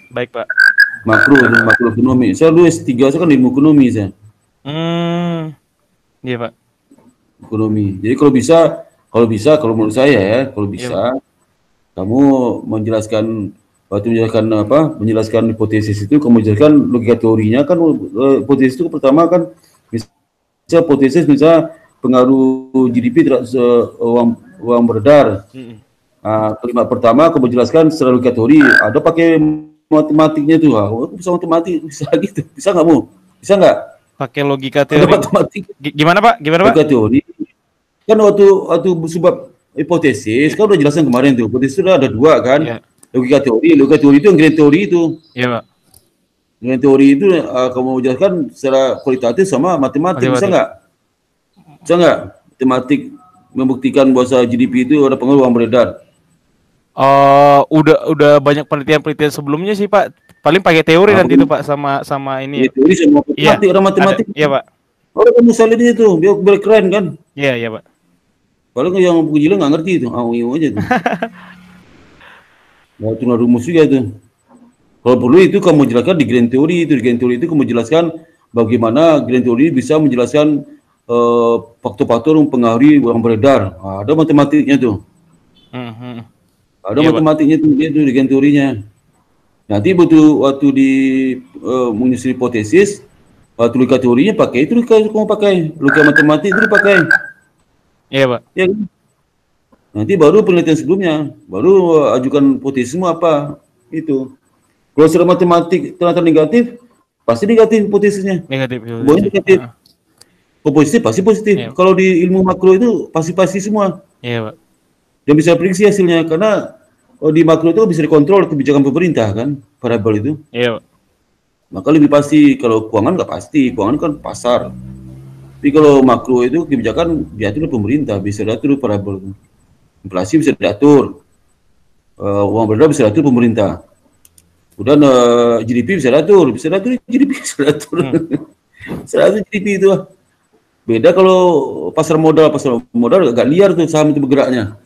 Baik, Pak. Makroekonomi. Saya dulu S3 saya kan ilmu ekonomi saya. Iya, Pak. Ekonomi. Jadi kalau menurut saya ya, kalau bisa kamu menjelaskan hipotesis itu, kamu menjelaskan logika teorinya kan. Hipotesis itu pertama kan bisa pengaruh GDP terhadap uang beredar. Kalimat pertama kamu menjelaskan secara logika teori, ada pakai matematiknya tuh. Bisa matematik, bisa gitu. Bisa nggak mau? Bisa nggak? Pakai logika teori. Matematik. Gimana, Pak? Logika teori. Kan waktu sebab hipotesis kan udah jelasin kemarin tuh. Hipotesis itu ada 2 kan. Yeah. Logika teori itu yang grand teori itu. Iya, Pak. Grand teori itu kamu jelaskan secara kualitatif sama matematik. Bisa nggak? Bisa nggak? Matematik membuktikan bahwa GDP itu ada pengaruh uang beredar. Udah banyak penelitian sebelumnya sih, Pak. Paling pakai teori nanti itu, Pak, sama ini. Ya, teori sama matematik, matematik. Iya, Pak. Kamu salin itu, biar keren kan? Iya, Pak. Paling yang buku gila nggak ngerti itu, aja tuh. Nah, itu rumus juga tuh. Kalau perlu itu kamu jelaskan di grand theory itu. Di grand theory itu kamu jelaskan bagaimana grand theory bisa menjelaskan faktor-faktor yang mempengaruhi uang beredar. Ada matematiknya tuh. Ada matematiknya tuh, itu di grand teorinya. Nanti butuh waktu menyusun hipotesis, waktu logika teorinya pakai itu, kamu pakai logika matematik itu dipakai. Iya, Pak. Ya, nanti baru penelitian sebelumnya, baru ajukan hipotesismu apa itu. Kalau secara matematik ternyata negatif, pasti negatif hipotesisnya. Negatif. Kalau positif pasti positif. Iya. Kalau di ilmu makro itu pasti semua. Iya, Pak. Dan bisa prediksi hasilnya karena di makro itu bisa dikontrol kebijakan pemerintah kan, variabel itu. Iya, Pak. Maka lebih pasti. Kalau keuangan nggak pasti, keuangan kan pasar. Tapi kalau makro itu kebijakan diatur oleh pemerintah, bisa diatur variabel itu. Inflasi bisa diatur, uang beredar bisa diatur pemerintah. Kemudian GDP bisa diatur GDP bisa diatur. Bisa diatur GDP itu. Beda kalau pasar modal agak liar tuh saham itu bergeraknya.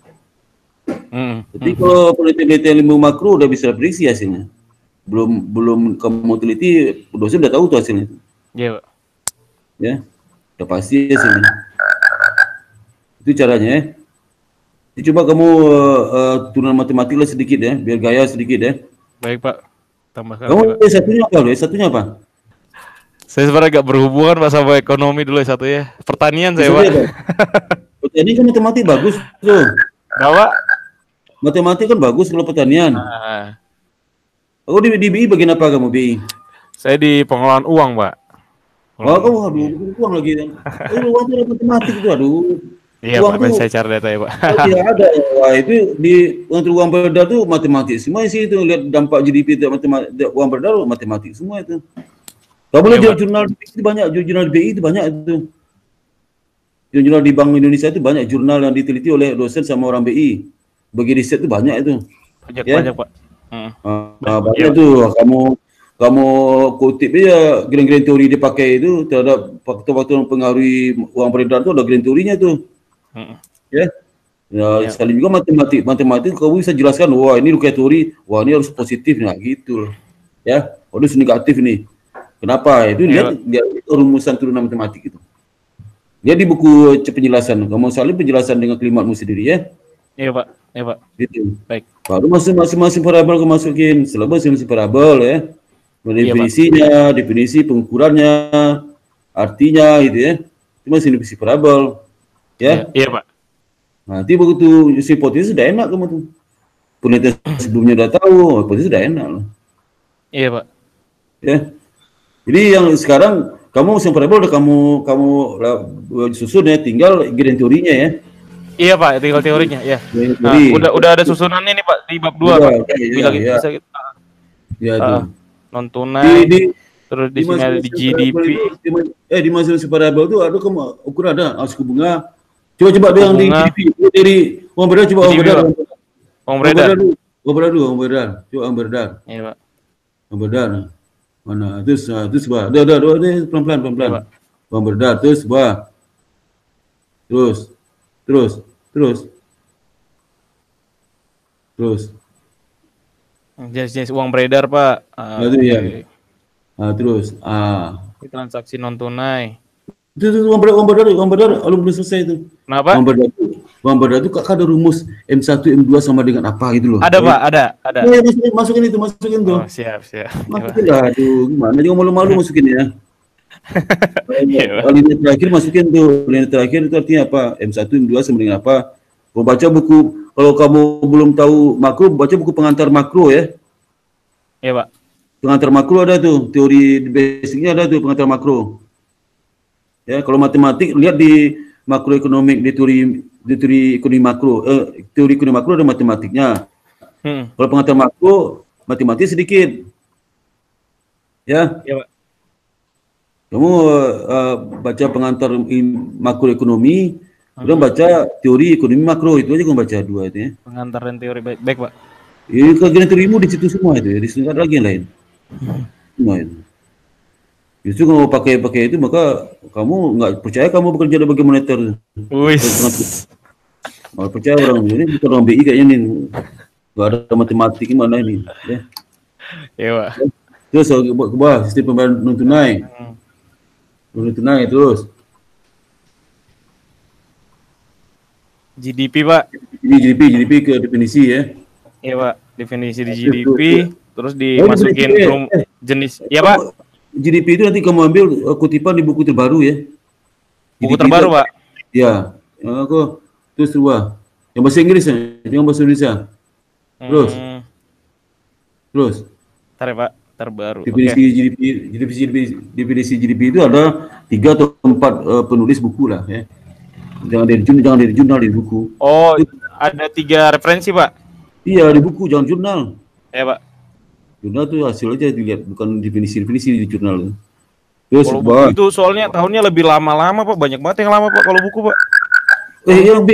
Tapi kalau penelitian ilmu makro udah bisa prediksi hasilnya. Belum kamu teliti, dosen udah tahu tuh hasilnya. Iya, Pak. Ya, udah pasti hasilnya. Itu caranya ya. Jadi coba kamu turunan matematik lah sedikit ya, biar gaya sedikit ya. Baik, Pak. Tambahkan. Kamu satunya apa? Satunya apa? Saya sebenarnya agak berhubungan Pak sama ekonomi dulu satu ya. Pertanian saya, Pak. Pertanian kan matematik bagus tuh. Kenapa? Matematik kan bagus kalau pertanian. Aku di BI bagian apa kamu BI? Saya di pengelolaan uang, Pak. Oh, kamu uang lagi kan? Uang itu matematik itu, aduh. Iya, uang Pak. Saya cari data ya, Pak. Tidak ada. Wah, itu untuk uang beredar tuh matematik semua sih itu. Lihat dampak GDP itu uang beredar matematik semua itu. Kamu lihat jurnal itu banyak, jurnal BI itu banyak itu. Jurnal di Bank Indonesia itu banyak jurnal yang diteliti oleh dosen sama orang BI. Bagi riset itu banyak itu. Banyak, Pak. Banyak tuh. Kamu kutip ya grand teori dipakai itu terhadap faktor-faktor yang mempengaruhi uang beredar itu ada grand teorinya tuh. Ya. Sekali juga matematik kamu bisa jelaskan, wah ini rupiah teori, wah ini harus positif, nah gitu loh. Ya, harus negatif nih. Kenapa? Itu lihat rumusan turunan matematik itu. Dia di buku penjelasan. Kamu salin penjelasan dengan kalimatmu sendiri ya. Iya, Pak. Iya, Pak. Gitu. Baik. Baru masing-masing variabel kamu masukin, selebih masing-masing variabel ya. Definisinya, definisi pengukurannya, artinya gitu ya. Itu masih definisi variabel. Ya. Iya, Pak. Nanti begitu hipotesis sudah enak kamu tuh. Penelitian sebelumnya udah tahu, hipotesis sudah enak loh. Iya, Pak. Ya. Jadi yang sekarang kamu yang variabel udah kamu susun ya, tinggal grand teorinya ya. Iya, Pak, tinggal teorinya ya. Nah, udah ada susunannya nih, Pak, di bab 2, Pak. Bila bisa kita. Ya, tuh. Non tunai. Terus di sini ada di GDP. Di masing-masing variabel itu ada kamu ukuran ada suku bunga. Coba yang di GDP dari uang beredar, coba uang beredar. Uang beredar. Uang beredar. Coba uang beredar. Iya, Pak. Uang beredar. Mana? Terus bah. Udah pelan-pelan. Uang beredar terus bah. Terus. Jenis uang beredar, Pak. Itu ya. Terus. Transaksi non tunai. Itu uang beredar belum selesai itu. Kenapa? Uang beredar itu ada rumus M1 M2 sama dengan apa gitu loh. Ada, Pak, ada. Ya, masukin tuh. Oh, siap. Masukin lah, aduh, gimana juga malu-malu masukin ya. Linear terakhir masukin tuh. Linear terakhir itu artinya apa? M1 M2 sama dengan apa? Mau baca buku, kalau kamu belum tahu makro, baca buku pengantar makro ya. Iya, Pak. Pengantar makro ada tuh, teori basicnya ada tuh pengantar makro. Ya, kalau matematik lihat di makroekonomik, di teori ekonomi makro, teori ekonomi makro ada matematiknya. Kalau pengantar makro, matematik sedikit. Ya. Iya, Pak. Kamu baca pengantar makroekonomi, kemudian baca teori ekonomi makro, itu aja kamu baca dua itu ya. Pengantar dan teori baik, Pak. Ini kegiatan teorimu di situ semua itu ya, di situ ada lagi yang lain. Semua itu. Justru kalau pakai itu maka kamu nggak percaya kamu bekerja sebagai moneter. Nggak percaya orang ini bukan orang BI kayaknya nih, nggak ada matematik mana ini. Ya. Iya, Pak. Terus ke bawah sistem pembayaran non tunai. Non tunai terus. GDP, Pak. GDP ke definisi ya. Iya, Pak. Definisi di GDP, terus dimasukin jenis. Iya, Pak. GDP itu nanti kamu ambil kutipan di buku terbaru ya. Buku terbaru, Pak. Ya. Aku terus dua. Yang bahasa Inggris ya, yang bahasa Indonesia. Terus. Ntar ya, Pak. Terbaru. Definisi GDP itu ada 3 atau 4 penulis buku lah ya. Jangan dari jurnal, dari buku. Oh, ada 3 referensi, Pak. Iya, di buku, jangan jurnal. Ya Pak. Jurnal tuh hasil aja dilihat, bukan definisi di jurnal. Terus Kalau buku itu soalnya tahunnya lebih lama-lama Pak, banyak banget yang lama Pak kalau buku Pak. yang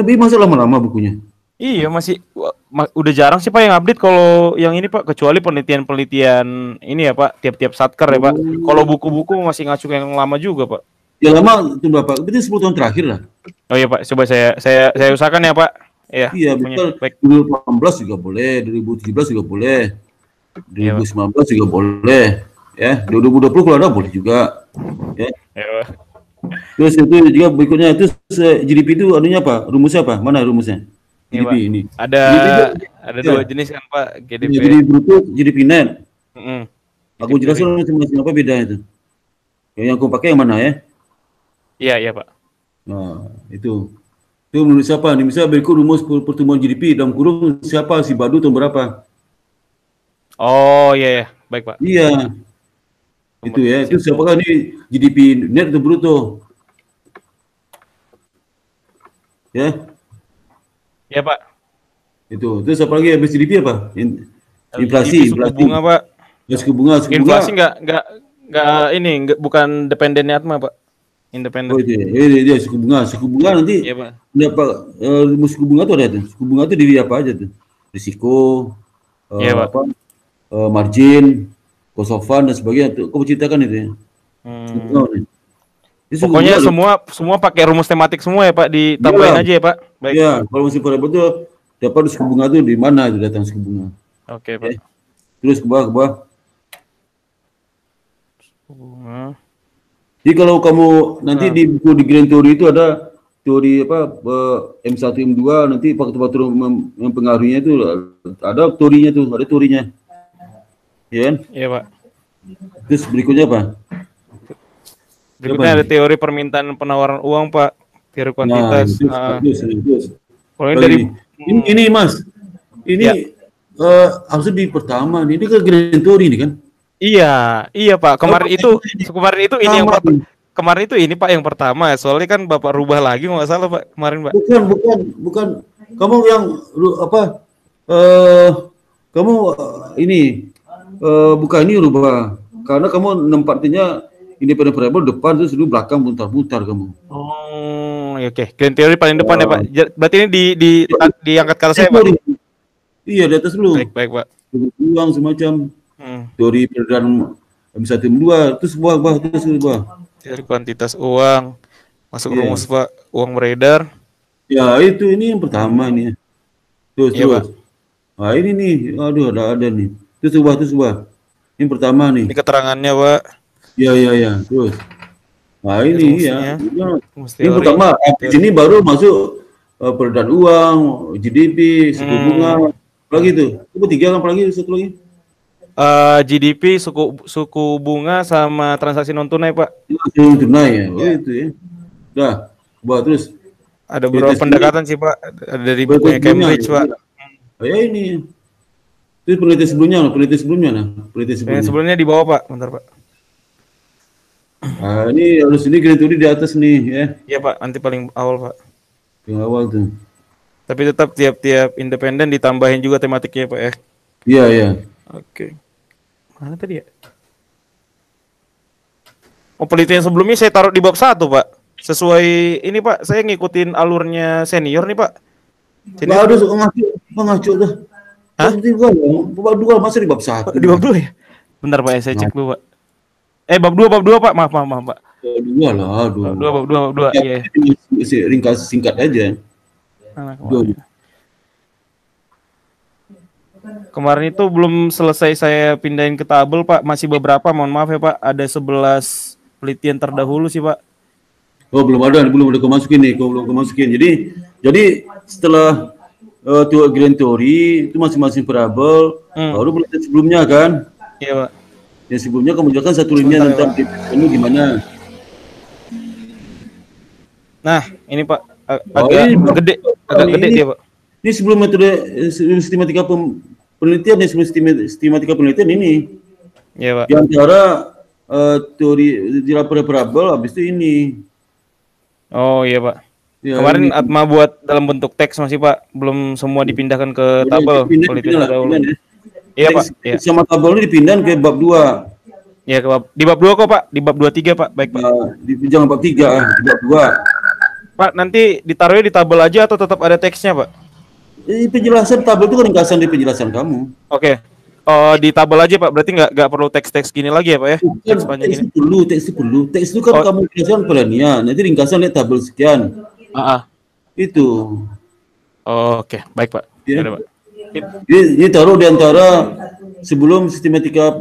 lebih masa lama-lama bukunya. Iya masih udah jarang sih Pak yang update kalau yang ini Pak, kecuali penelitian-penelitian ini ya Pak, tiap-tiap satker ya Pak. Kalau buku-buku masih ngacu yang lama juga Pak. Ya lama itu berapa? Berarti 10 tahun terakhir lah. Oh iya Pak, coba saya usahakan ya Pak. Ya, Iya, betul. 2018 juga boleh, 2017 juga boleh, 2019 juga boleh, ya. 2020 kalau ada boleh juga, ya. Ya. Terus itu juga berikutnya itu GDP itu anunya apa? Rumusnya apa? Mana rumusnya? GDP Pak. ini. Ada GDP dua jenis kan Pak, GDP. Ya, GDP bruto, GDP net. Aku GDP. jelasin masing-masing apa bedanya itu. Yang aku pakai yang mana ya? Iya Pak. Nah, itu menurut siapa? Ini misalnya berikut rumus pertumbuhan GDP dalam kurung siapa si Badu tahun berapa? Oh iya, baik Pak. Iya. Itu ya, itu siapakah ini GDP net atau bruto? Ya. Ya Pak. Itu. Terus apa lagi habis GDP apa? Inflasi, suku bunga Pak. Ya, suku bunga. Inflasi bukan dependennya Atma Pak. Independen. Oh itu ya, suku bunga. Suku bunga nanti dapat suku bunga itu ada tuh. Suku bunga itu diri apa aja tuh? Risiko, margin, cost of fund dan sebagainya. Tuh, kau ceritakan itu ya. Pokoknya semua pakai rumus tematik semua ya Pak, ditambahin aja ya Pak. Baik. Ya, kalau masih variabel itu dapat suku bunga itu di mana itu datang suku bunga. Oke Pak. Terus ke bawah. Suku bunga. Jadi kalau kamu nanti di buku di Grand Theory itu ada teori apa M1 M2 nanti faktor-faktor mempengaruhinya itu ada teorinya tuh, ada teorinya. Ya kan? Iya, Pak. Terus berikutnya apa? Berikutnya ada teori permintaan penawaran uang, Pak. Teori kuantitas. Kalau ini Mas. Ini harusnya di pertama nih. Ini kan Grand Theory ini kan? Iya Pak. Kemarin itu ini yang kemarin itu ini Pak yang pertama. Soalnya kan Bapak rubah lagi nggak salah Pak kemarin Pak. Bukan. Kamu yang apa? Kamu ini bukan ini rubah. Karena kamu nempatinnya independent variable depan terus dulu belakang putar-putar kamu. Oh, oke. Grand Theory paling depan ya Pak. Berarti ini diangkat ke atas saya Pak. Iya, di atas dulu. Baik Pak. Uang semacam teori peredaran M1 M2 itu sebuah teori kuantitas uang masuk rumus Pak, uang beredar. Ya itu ini yang pertama nih. Terus. Nah ini nih, aduh ada nih. Itu sebuah. Yang pertama nih. Ini keterangannya Pak. Ya. Terus. Nah ini ya. Ini pertama. Di sini baru masuk peredaran uang, GDP, suku bunga, lagi tuh. Itu tiga kan, apalagi satu lagi. GDP, suku bunga sama transaksi non tunai Pak. Non tunai ya. Oh itu ya. Dah, buat terus. Ada beberapa pendekatan sih Pak. Ada dari bukunya Cambridge Pak. Ya ini. Itu penelitian sebelumnya nah. Penelitian sebelumnya di bawah Pak. Bentar Pak. Nah, ini harus ini Grand Theory di atas nih ya. Iya Pak, nanti paling awal Pak. Yang awal tuh. Tapi tetap tiap independen ditambahin juga tematiknya Pak ya. Iya. Oke. Mana tadi ya? Oh, penelitian sebelumnya saya taruh di bab 1 Pak. Sesuai ini Pak, saya ngikutin alurnya senior nih Pak. Senior harus ngacu dah. Hah? Bab 2 masa di bab 1. Di bab 2 ya? Bentar Pak, saya cek dulu Pak. Bab 2 Pak, maaf Pak. Bab 2. Iya. Ringkas singkat aja. Kemarin itu belum selesai saya pindahin ke tabel Pak, masih beberapa, mohon maaf ya Pak, ada 11 penelitian terdahulu sih Pak. Oh belum ada kemasukin nih, Jadi setelah Grand Theory itu masing-masing variabel, baru penelitian sebelumnya kan? Iya Pak. Yang sebelumnya kamu jelaskan satu linia tentang ini gimana? Nah ini Pak, agak gede dia Pak. Ini sebelum metode sistematika penelitian ini. Iya Pak. Di antara teori variabel habis itu ini. Oh iya Pak. Ya, Kemarin ini Atma buat dalam bentuk teks masih Pak, belum semua dipindahkan ke udah tabel. dipindah, Kalau dipindah lah, dahulu. dipindah ya. Iya Pak, Teks iya. sama tabel ini dipindahin ke bab 2. Iya di bab 2 kok Pak, di bab 23 Pak. Baik Pak. Jangan bab 3, di bab 2. Pak, nanti ditaruhnya di tabel aja atau tetap ada teksnya Pak? Penjelasan tabel itu kan ringkasan di penjelasan kamu. Oke. Di tabel aja Pak, berarti nggak perlu teks-teks gini lagi ya Pak ya? Teks panjang Teks gini. itu perlu, teks itu perlu. Teks itu kan kamu jelaskan perannya. Nanti ringkasan lihat tabel sekian. Itu. Oke, baik Pak. Ya. Ada, Pak. Ini taruh di antara sebelum sistematika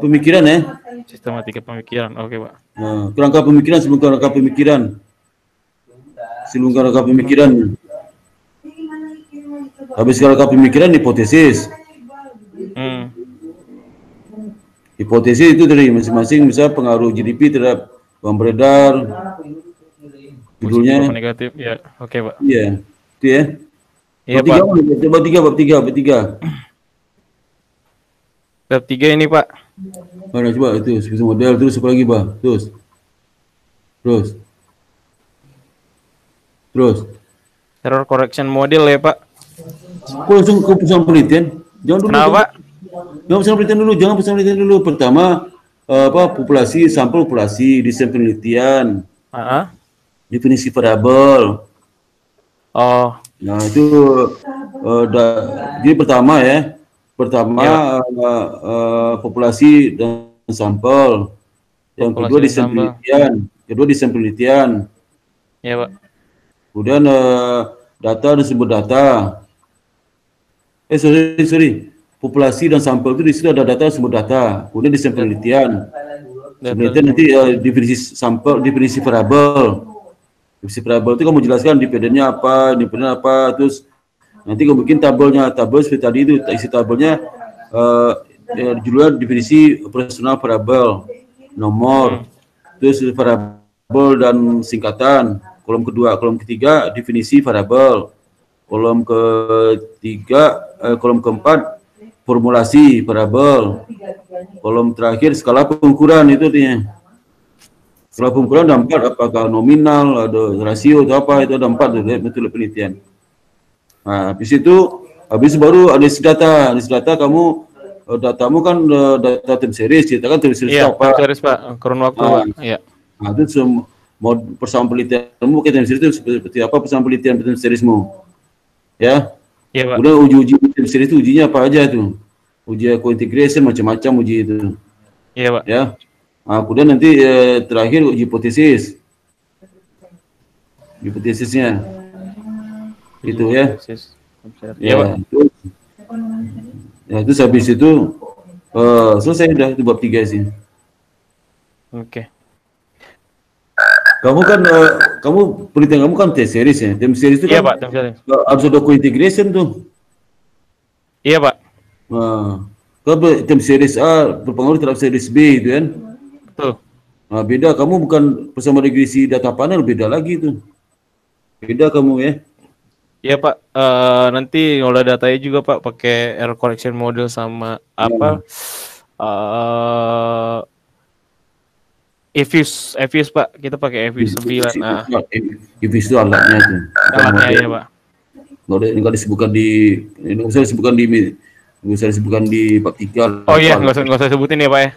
pemikiran ya. Sistematika pemikiran. Oke Pak. Nah, kerangka pemikiran sebelum kerangka pemikiran. Sebelum kerangka pemikiran. Habis kerangka pemikiran hipotesis. Hipotesis itu dari masing-masing bisa pengaruh GDP terhadap uang beredar. Judulnya negatif ya. Oke Pak. Iya. Itu ya. Iya Bab Pak. bab 3. Bab 3 ini Pak. Mana coba itu model terus apa lagi, Bah? Terus. Error correction model ya Pak. Kok langsung ke pesan penelitian? Jangan dulu. Kenapa Pak? Jangan pesan penelitian dulu. Pertama sampel populasi, desain penelitian. Definisi variabel. Nah, itu jadi pertama ya. Populasi dan sampel. Yang kedua desain penelitian. Ya, Pak. Kemudian data dan sumber data. Sorry. Populasi dan sampel itu di situ ada data dan sumber data. Kemudian desain penelitian. Penelitian nanti definisi sampel, definisi variabel. Definisi variabel itu kamu jelaskan dependennya apa, terus nanti kamu bikin tabel seperti tadi itu, isi tabelnya judulnya definisi operasional variabel, nomor, terus variabel dan singkatan. Kolom ketiga definisi variabel. Kolom keempat formulasi variabel. Kolom terakhir skala pengukuran itu artinya. Skala pengukuran ada 4, apakah nominal, ada rasio atau apa, itu ada 4 tuh, betul penelitian. Nah, habis baru ada data. Data datamu kan data time series, kita kan time series apa? Time series Pak, kurun waktu Pak. Iya. Nah, itu semua persamaan penelitianmu ke time series itu seperti apa persamaan penelitian time seriesmu? Ya. Iya, Pak. Udah uji time series itu ujinya apa aja tuh? Uji co-integration macam-macam uji itu. Iya, Pak. Ya. Nah, kemudian nanti terakhir uji hipotesis. Hipotesisnya. Itu ya. Ya. Terus habis itu selesai udah itu bab 3 sih. Oke. Kamu kan penelitian kamu kan time series ya. Time series itu iya, kan Pak, time series. Harus ada co-integration tuh. Iya, Pak. Nah, kalau time series A berpengaruh terhadap series B itu kan. Betul. Nah, beda, kamu bukan bersama regresi data panel, beda lagi tuh. Beda kamu ya. Iya Pak, nanti ngolah datanya juga Pak pakai error correction model sama apa? EVIS Pak, kita pakai EVIS 9. Nah, EVIS itu alatnya tuh. Alatnya ya Pak. Nggak disebutkan di bab 3. Oh iya, nggak usah sebutin ya Pak ya.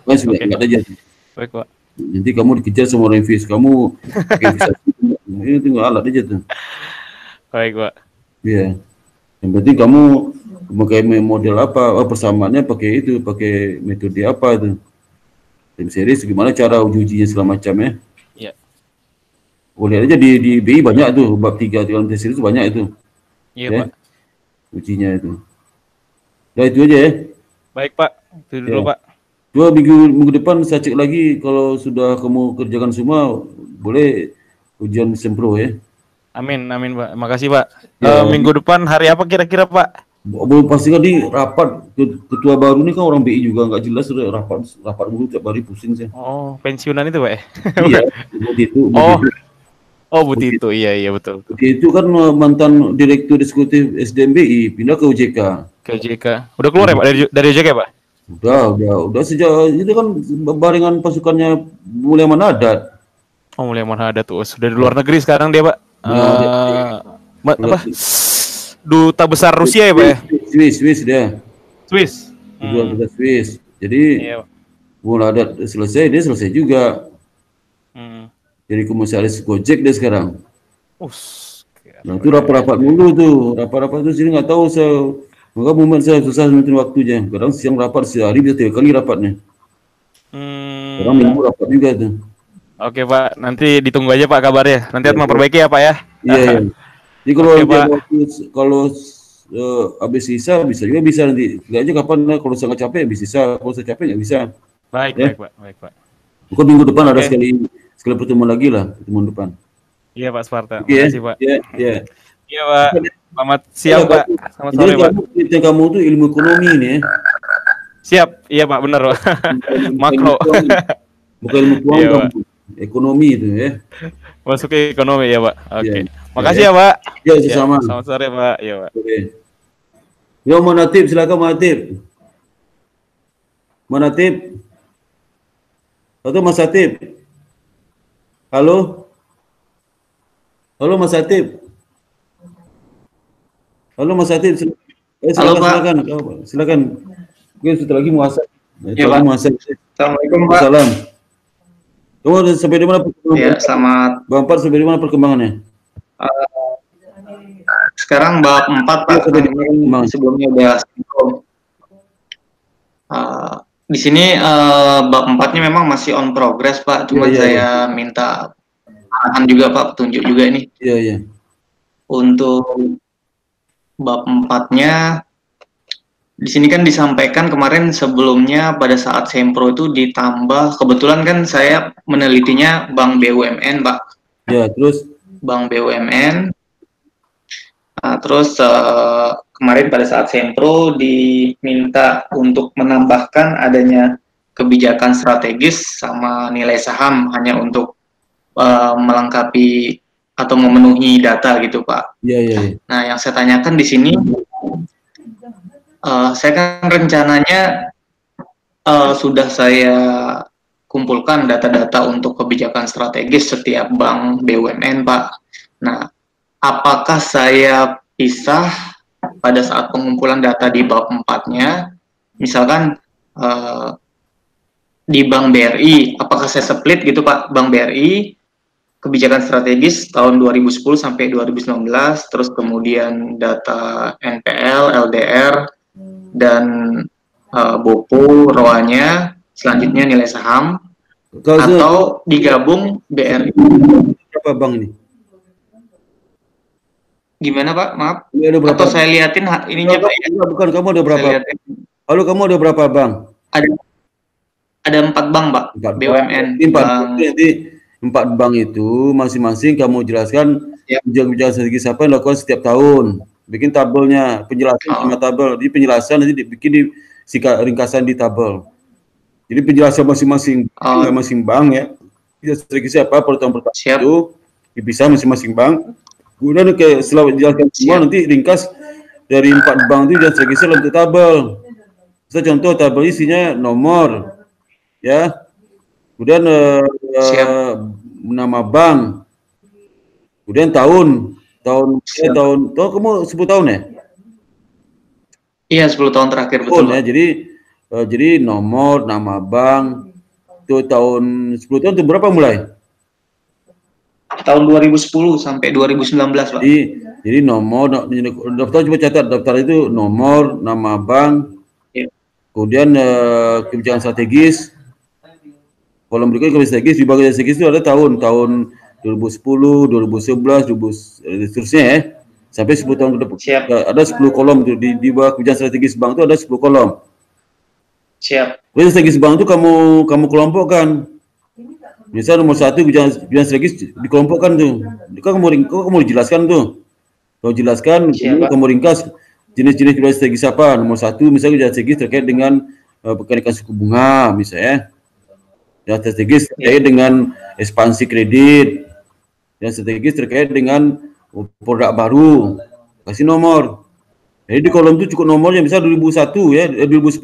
Oke. Aja. Baik Pak. Nanti kamu dikejar sama orang EVIS, kamu ini tinggal alat aja tuh. Baik Pak. Iya. Yang penting kamu memakai model apa, persamaannya pakai metode apa itu. Time series gimana cara ujinya segala macam ya. Iya. Boleh aja di BI banyak tuh, bab 3 time series itu banyak itu. Iya ya? Pak. Ujinya itu. Ya itu aja ya. Baik Pak, itu dulu Pak. Dua minggu depan saya cek lagi kalau sudah kamu kerjakan semua, boleh ujian sempro ya. Amin Pak. Makasih Pak. Ya. Minggu depan hari apa kira-kira Pak? Belum pasti kan di rapat ketua baru ini kan orang BI juga nggak jelas, udah rapat dulu tiap hari pusing sih. Oh, pensiunan itu Pak ya? Iya, itu. Bu Tito, iya betul. Itu kan mantan direktur eksekutif SDMBI pindah ke OJK. Udah keluar ya Pak dari OJK Pak? Udah sejak itu kan barengan pasukannya Mulyaman Haddad. Oh, Mulyaman Haddad tuh sudah di luar negeri sekarang dia Pak. Apa? Duta besar Rusia ya Pak ya? Swiss dia. Swiss. Duta Swiss. Jadi mulai ada selesai, dia selesai juga. Jadi komisaris Gojek dia sekarang. Nah itu rapat-rapat mulu tuh, rapat-rapat tuh sini nggak tahu saya. Maka momen saya susah nentuin waktunya. Kadang siang rapat sehari bisa 3 kali rapatnya. Kadang minggu rapat juga tuh. Oke Pak, nanti ditunggu aja Pak kabarnya. Nanti Atma perbaiki ya Pak ya. Iya. Jadi kalau habis sisa bisa juga bisa nanti. Nggak aja kapan kalau saya nggak capek bisa. Kalau saya capek nggak bisa. Baik Pak. Bukan minggu depan ada sekali pertemuan lagi lah, pertemuan depan. Iya Pak Sparta. Iya. Makasih Pak. Iya. Iya Pak. Selamat siang Pak. Selamat sore Pak. Jadi kamu tuh ilmu ekonomi nih ya. Siap. Iya Pak, benar Pak. Makro. Bukan ilmu keuangan, ekonomi itu ya. Masuk ke ekonomi ya Pak. Oke. Makasih Ya. ya Pak. Ya, sama. Selamat sore Pak. Iya Pak. Oke. Yo, Manatib, silakan Manatib. Manatib. Atau Mas Atib. Halo? Halo Mas Atib. Halo Mas Atib. Silakan. Oke, setelah lagi muasab. Ya, Pak. Assalamualaikum Pak. Salam. Kamu sampai di mana perkembangan? Ya, selamat. Bab 4 sampai di mana perkembangannya? Sekarang bab 4 Pak. Sebelumnya udah di sini bab 4-nya memang masih on progress Pak. Cuma saya minta arahan juga Pak, petunjuk juga ini. Iya. Untuk bab 4-nya di sini kan disampaikan kemarin sebelumnya pada saat sempro itu ditambah, kebetulan kan saya menelitinya Bank BUMN Pak. Ya, terus? Bank BUMN. Nah, terus kemarin pada saat sempro diminta untuk menambahkan adanya kebijakan strategis sama nilai saham hanya untuk melengkapi atau memenuhi data gitu Pak. Iya. Nah, yang saya tanyakan di sini, saya kan rencananya sudah saya kumpulkan data-data untuk kebijakan strategis setiap bank BUMN Pak. Nah, apakah saya pisah pada saat pengumpulan data di bab 4-nya, misalkan di Bank BRI, apakah saya split gitu Pak, Bank BRI, kebijakan strategis tahun 2010 sampai 2019, terus kemudian data NPL, LDR, dan BOPO, ROA-nya, selanjutnya nilai saham, atau digabung BRI. Berapa bank ini? Gimana Pak? Maaf. Ini ada berapa? Atau saya liatin ininya Pak ya? Bukan, kamu ada berapa? Halo, kamu ada berapa bank? Ada 4 bank Pak, 4 BUMN. Jadi 4 bank itu masing-masing kamu jelaskan kebijakan strategis apa yang dilakukan setiap tahun. Bikin tabelnya, penjelasan sama tabel. Jadi penjelasan nanti dibikin di ringkasan di tabel. Jadi penjelasan masing-masing bank ya. Strategis apa per tahun itu dipisah masing-masing bank. Kemudian setelah dijelaskan semua nanti ringkas dari 4 bank itu dan strategisnya dalam tabel. Bisa contoh tabel isinya nomor ya. Kemudian nama bank. Kemudian tahun kamu 10 tahun ya? Iya, 10 tahun terakhir betul. Ya, jadi nomor, nama bank itu tahun 10 tahun itu berapa mulai? Tahun 2010 sampai 2019, Pak. Jadi nomor daftar, coba catat daftar itu nomor, nama bank, kemudian kebijakan strategis. Kolom berikutnya kebijakan strategis, di bagian strategis itu ada tahun 2010, 2011, seterusnya ya. Sampai 10 tahun ke depan. Ada 10 kolom itu di bawah kebijakan strategis bank itu ada 10 kolom. Siap. Kebijakan strategis bank itu kamu kelompokkan. Misal nomor 1 kebijakan strategis dikelompokkan tuh. Kamu jelaskan tuh. Kau jelaskan, kamu ringkas jenis-jenis kebijakan strategis apa. Nomor 1 misalnya kebijakan strategis terkait dengan kenaikan suku bunga misalnya. Yang strategis terkait dengan ekspansi kredit. Yang strategis terkait dengan produk baru. Kasih nomor. Jadi di kolom itu cukup nomornya, misal 2001 ya, 2010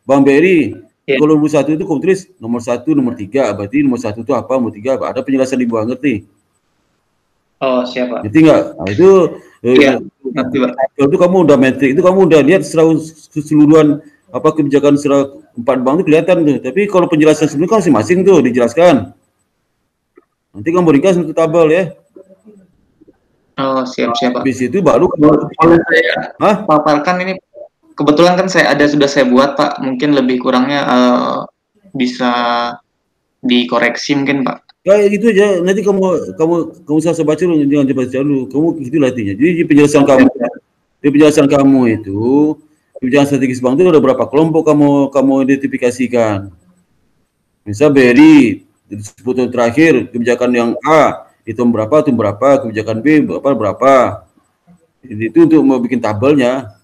Bank BRI. Kalau 2001 itu kamu tulis nomor 1, nomor 3, berarti nomor 1 itu apa, nomor 3 apa. Ada penjelasan di bawah, ngerti? Oh, siapa? Ngerti nggak? Nah, itu Iya, ngerti, Pak. itu kamu udah metrik, itu kamu udah lihat secara keseluruhan apa kebijakan secara 4 bank itu kelihatan tuh. Tapi kalau penjelasan sebelumnya kan masing-masing tuh dijelaskan. Nanti kamu ringkas untuk tabel ya. Oh, siap, Pak. Habis itu baru Boleh saya paparkan ini. Kebetulan kan sudah saya buat, Pak. Mungkin lebih kurangnya bisa dikoreksi mungkin, Pak. Kayak gitu aja. Nanti kamu usah baca dulu, jangan baca dulu. Kamu gitu latihnya. Jadi penjelasan kamu itu kebijakan strategis bank itu ada berapa kelompok kamu identifikasikan. Misal BRI disebut terakhir kebijakan yang A itu berapa, kebijakan B berapa. Jadi itu untuk mau bikin tabelnya.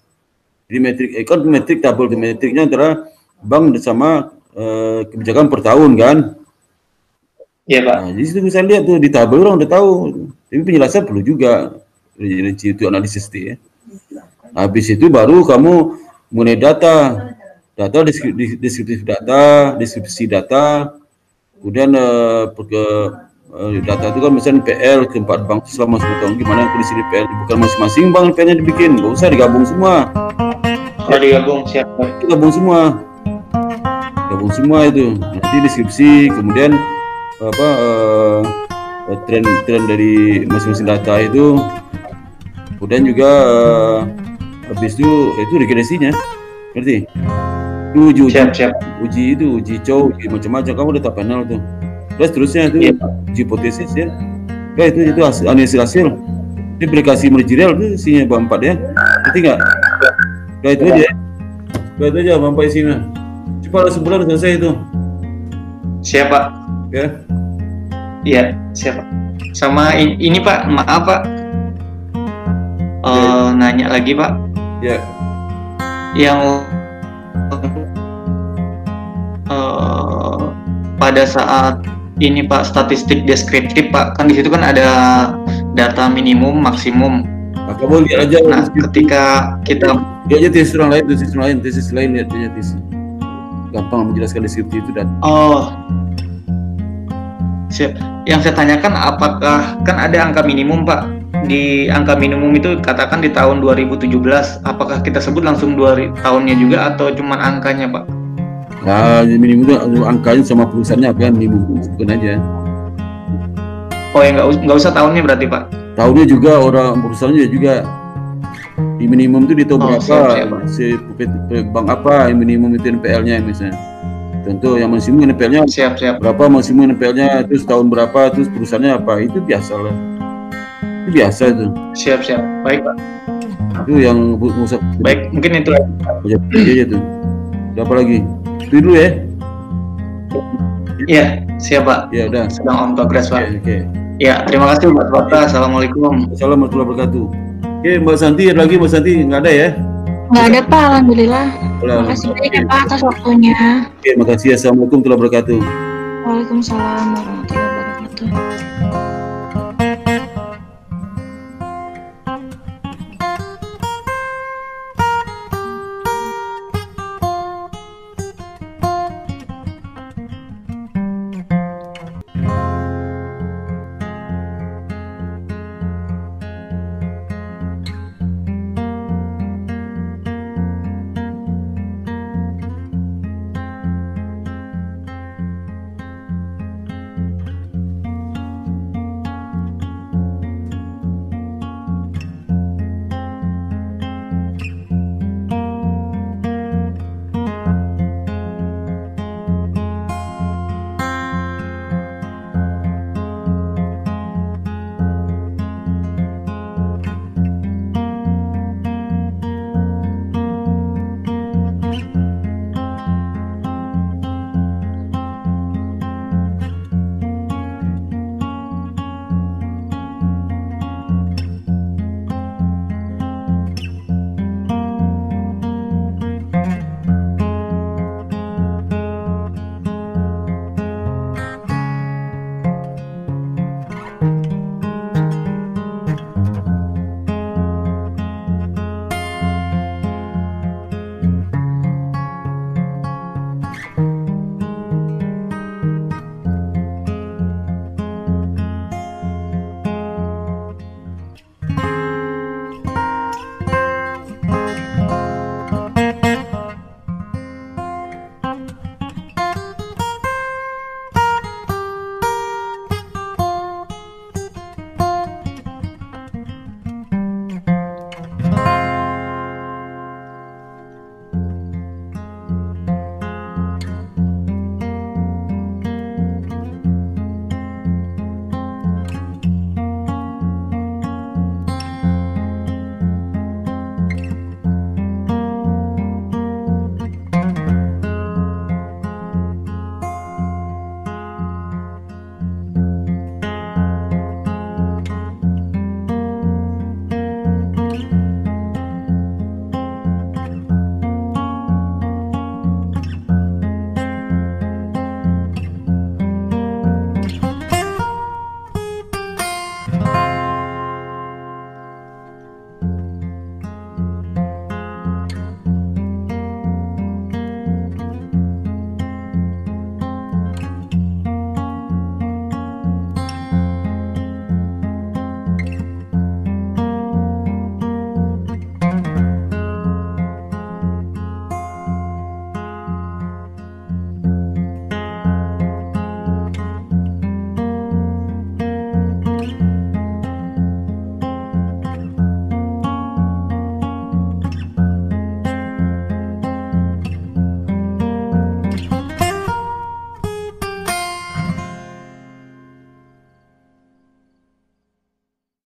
Jadi metrik tabel metriknya antara bank sama kebijakan per tahun kan. Iya, Pak. Nah, di situ bisa lihat tuh di tabel orang udah tahu. Tapi penjelasan perlu juga. Itu analisis itu ya. Habis itu baru kamu mengenai data deskripsi data, kemudian data itu kan misalnya PL ke 4 bank selama 10 tahun gimana kondisi PL, bukan masing-masing bank PL-nya dibikin, nggak usah digabung semua. Oh, digabung, siap. Gabung semua itu. Nanti deskripsi, kemudian tren dari masing-masing data itu, kemudian juga habis itu regresinya, ngerti? Uji cow, uji macam-macam, kamu udah tak panel tuh. Terusnya itu uji hipotesis ya. Ya itu analisis hasil. Ini aplikasi manajerial itu isinya bab 4 ya. Ngerti nggak? Ya itu aja. Ya itu aja bab 4 isinya. Cepat sebulan selesai itu. Siap, Pak. Ya. Iya, siap, Pak. Sama ini Pak, maaf Pak. Nanya lagi Pak. Ya. Yang pada saat ini Pak statistik deskriptif Pak, kan di situ kan ada data minimum, maksimum. Nah, kamu lihat aja. Nah, ketika kita lihat aja tesis lain lihat aja tesis. Gampang menjelaskan deskriptif itu dan. Oh. Siap. Yang saya tanyakan apakah kan ada angka minimum Pak? Di angka minimum itu katakan di tahun 2017, apakah kita sebut langsung tahunnya juga atau cuman angkanya Pak? Nah, minimum itu angkanya sama perusahaannya apa kan minimum sebutkan aja. Oh ya nggak usah tahunnya berarti Pak? Tahunnya juga orang perusahaannya juga. Di minimum itu di tahun berapa? Si bank apa yang minimum itu NPL-nya misalnya. Tentu yang maksimum NPL-nya berapa, maksimum NPL-nya terus tahun berapa, terus perusahaannya apa, itu biasa lah. Itu biasa itu. Siap. Baik Pak. Itu yang usah. Baik, mungkin itu aja tuh. Ada apa lagi? Itu dulu ya. Iya, siap Pak. Ya udah. Sedang on progress Pak. Oke. Ya, terima kasih Mbak Swata. Assalamualaikum. Assalamualaikum warahmatullahi wabarakatuh. Oke, Mbak Santi, ada lagi Mbak Santi? Nggak ada ya? Nggak ada Pak, Alhamdulillah. Terima kasih banyak ya Pak atas waktunya. Oke, makasih. Assalamualaikum warahmatullahi wabarakatuh. Waalaikumsalam warahmatullahi wabarakatuh.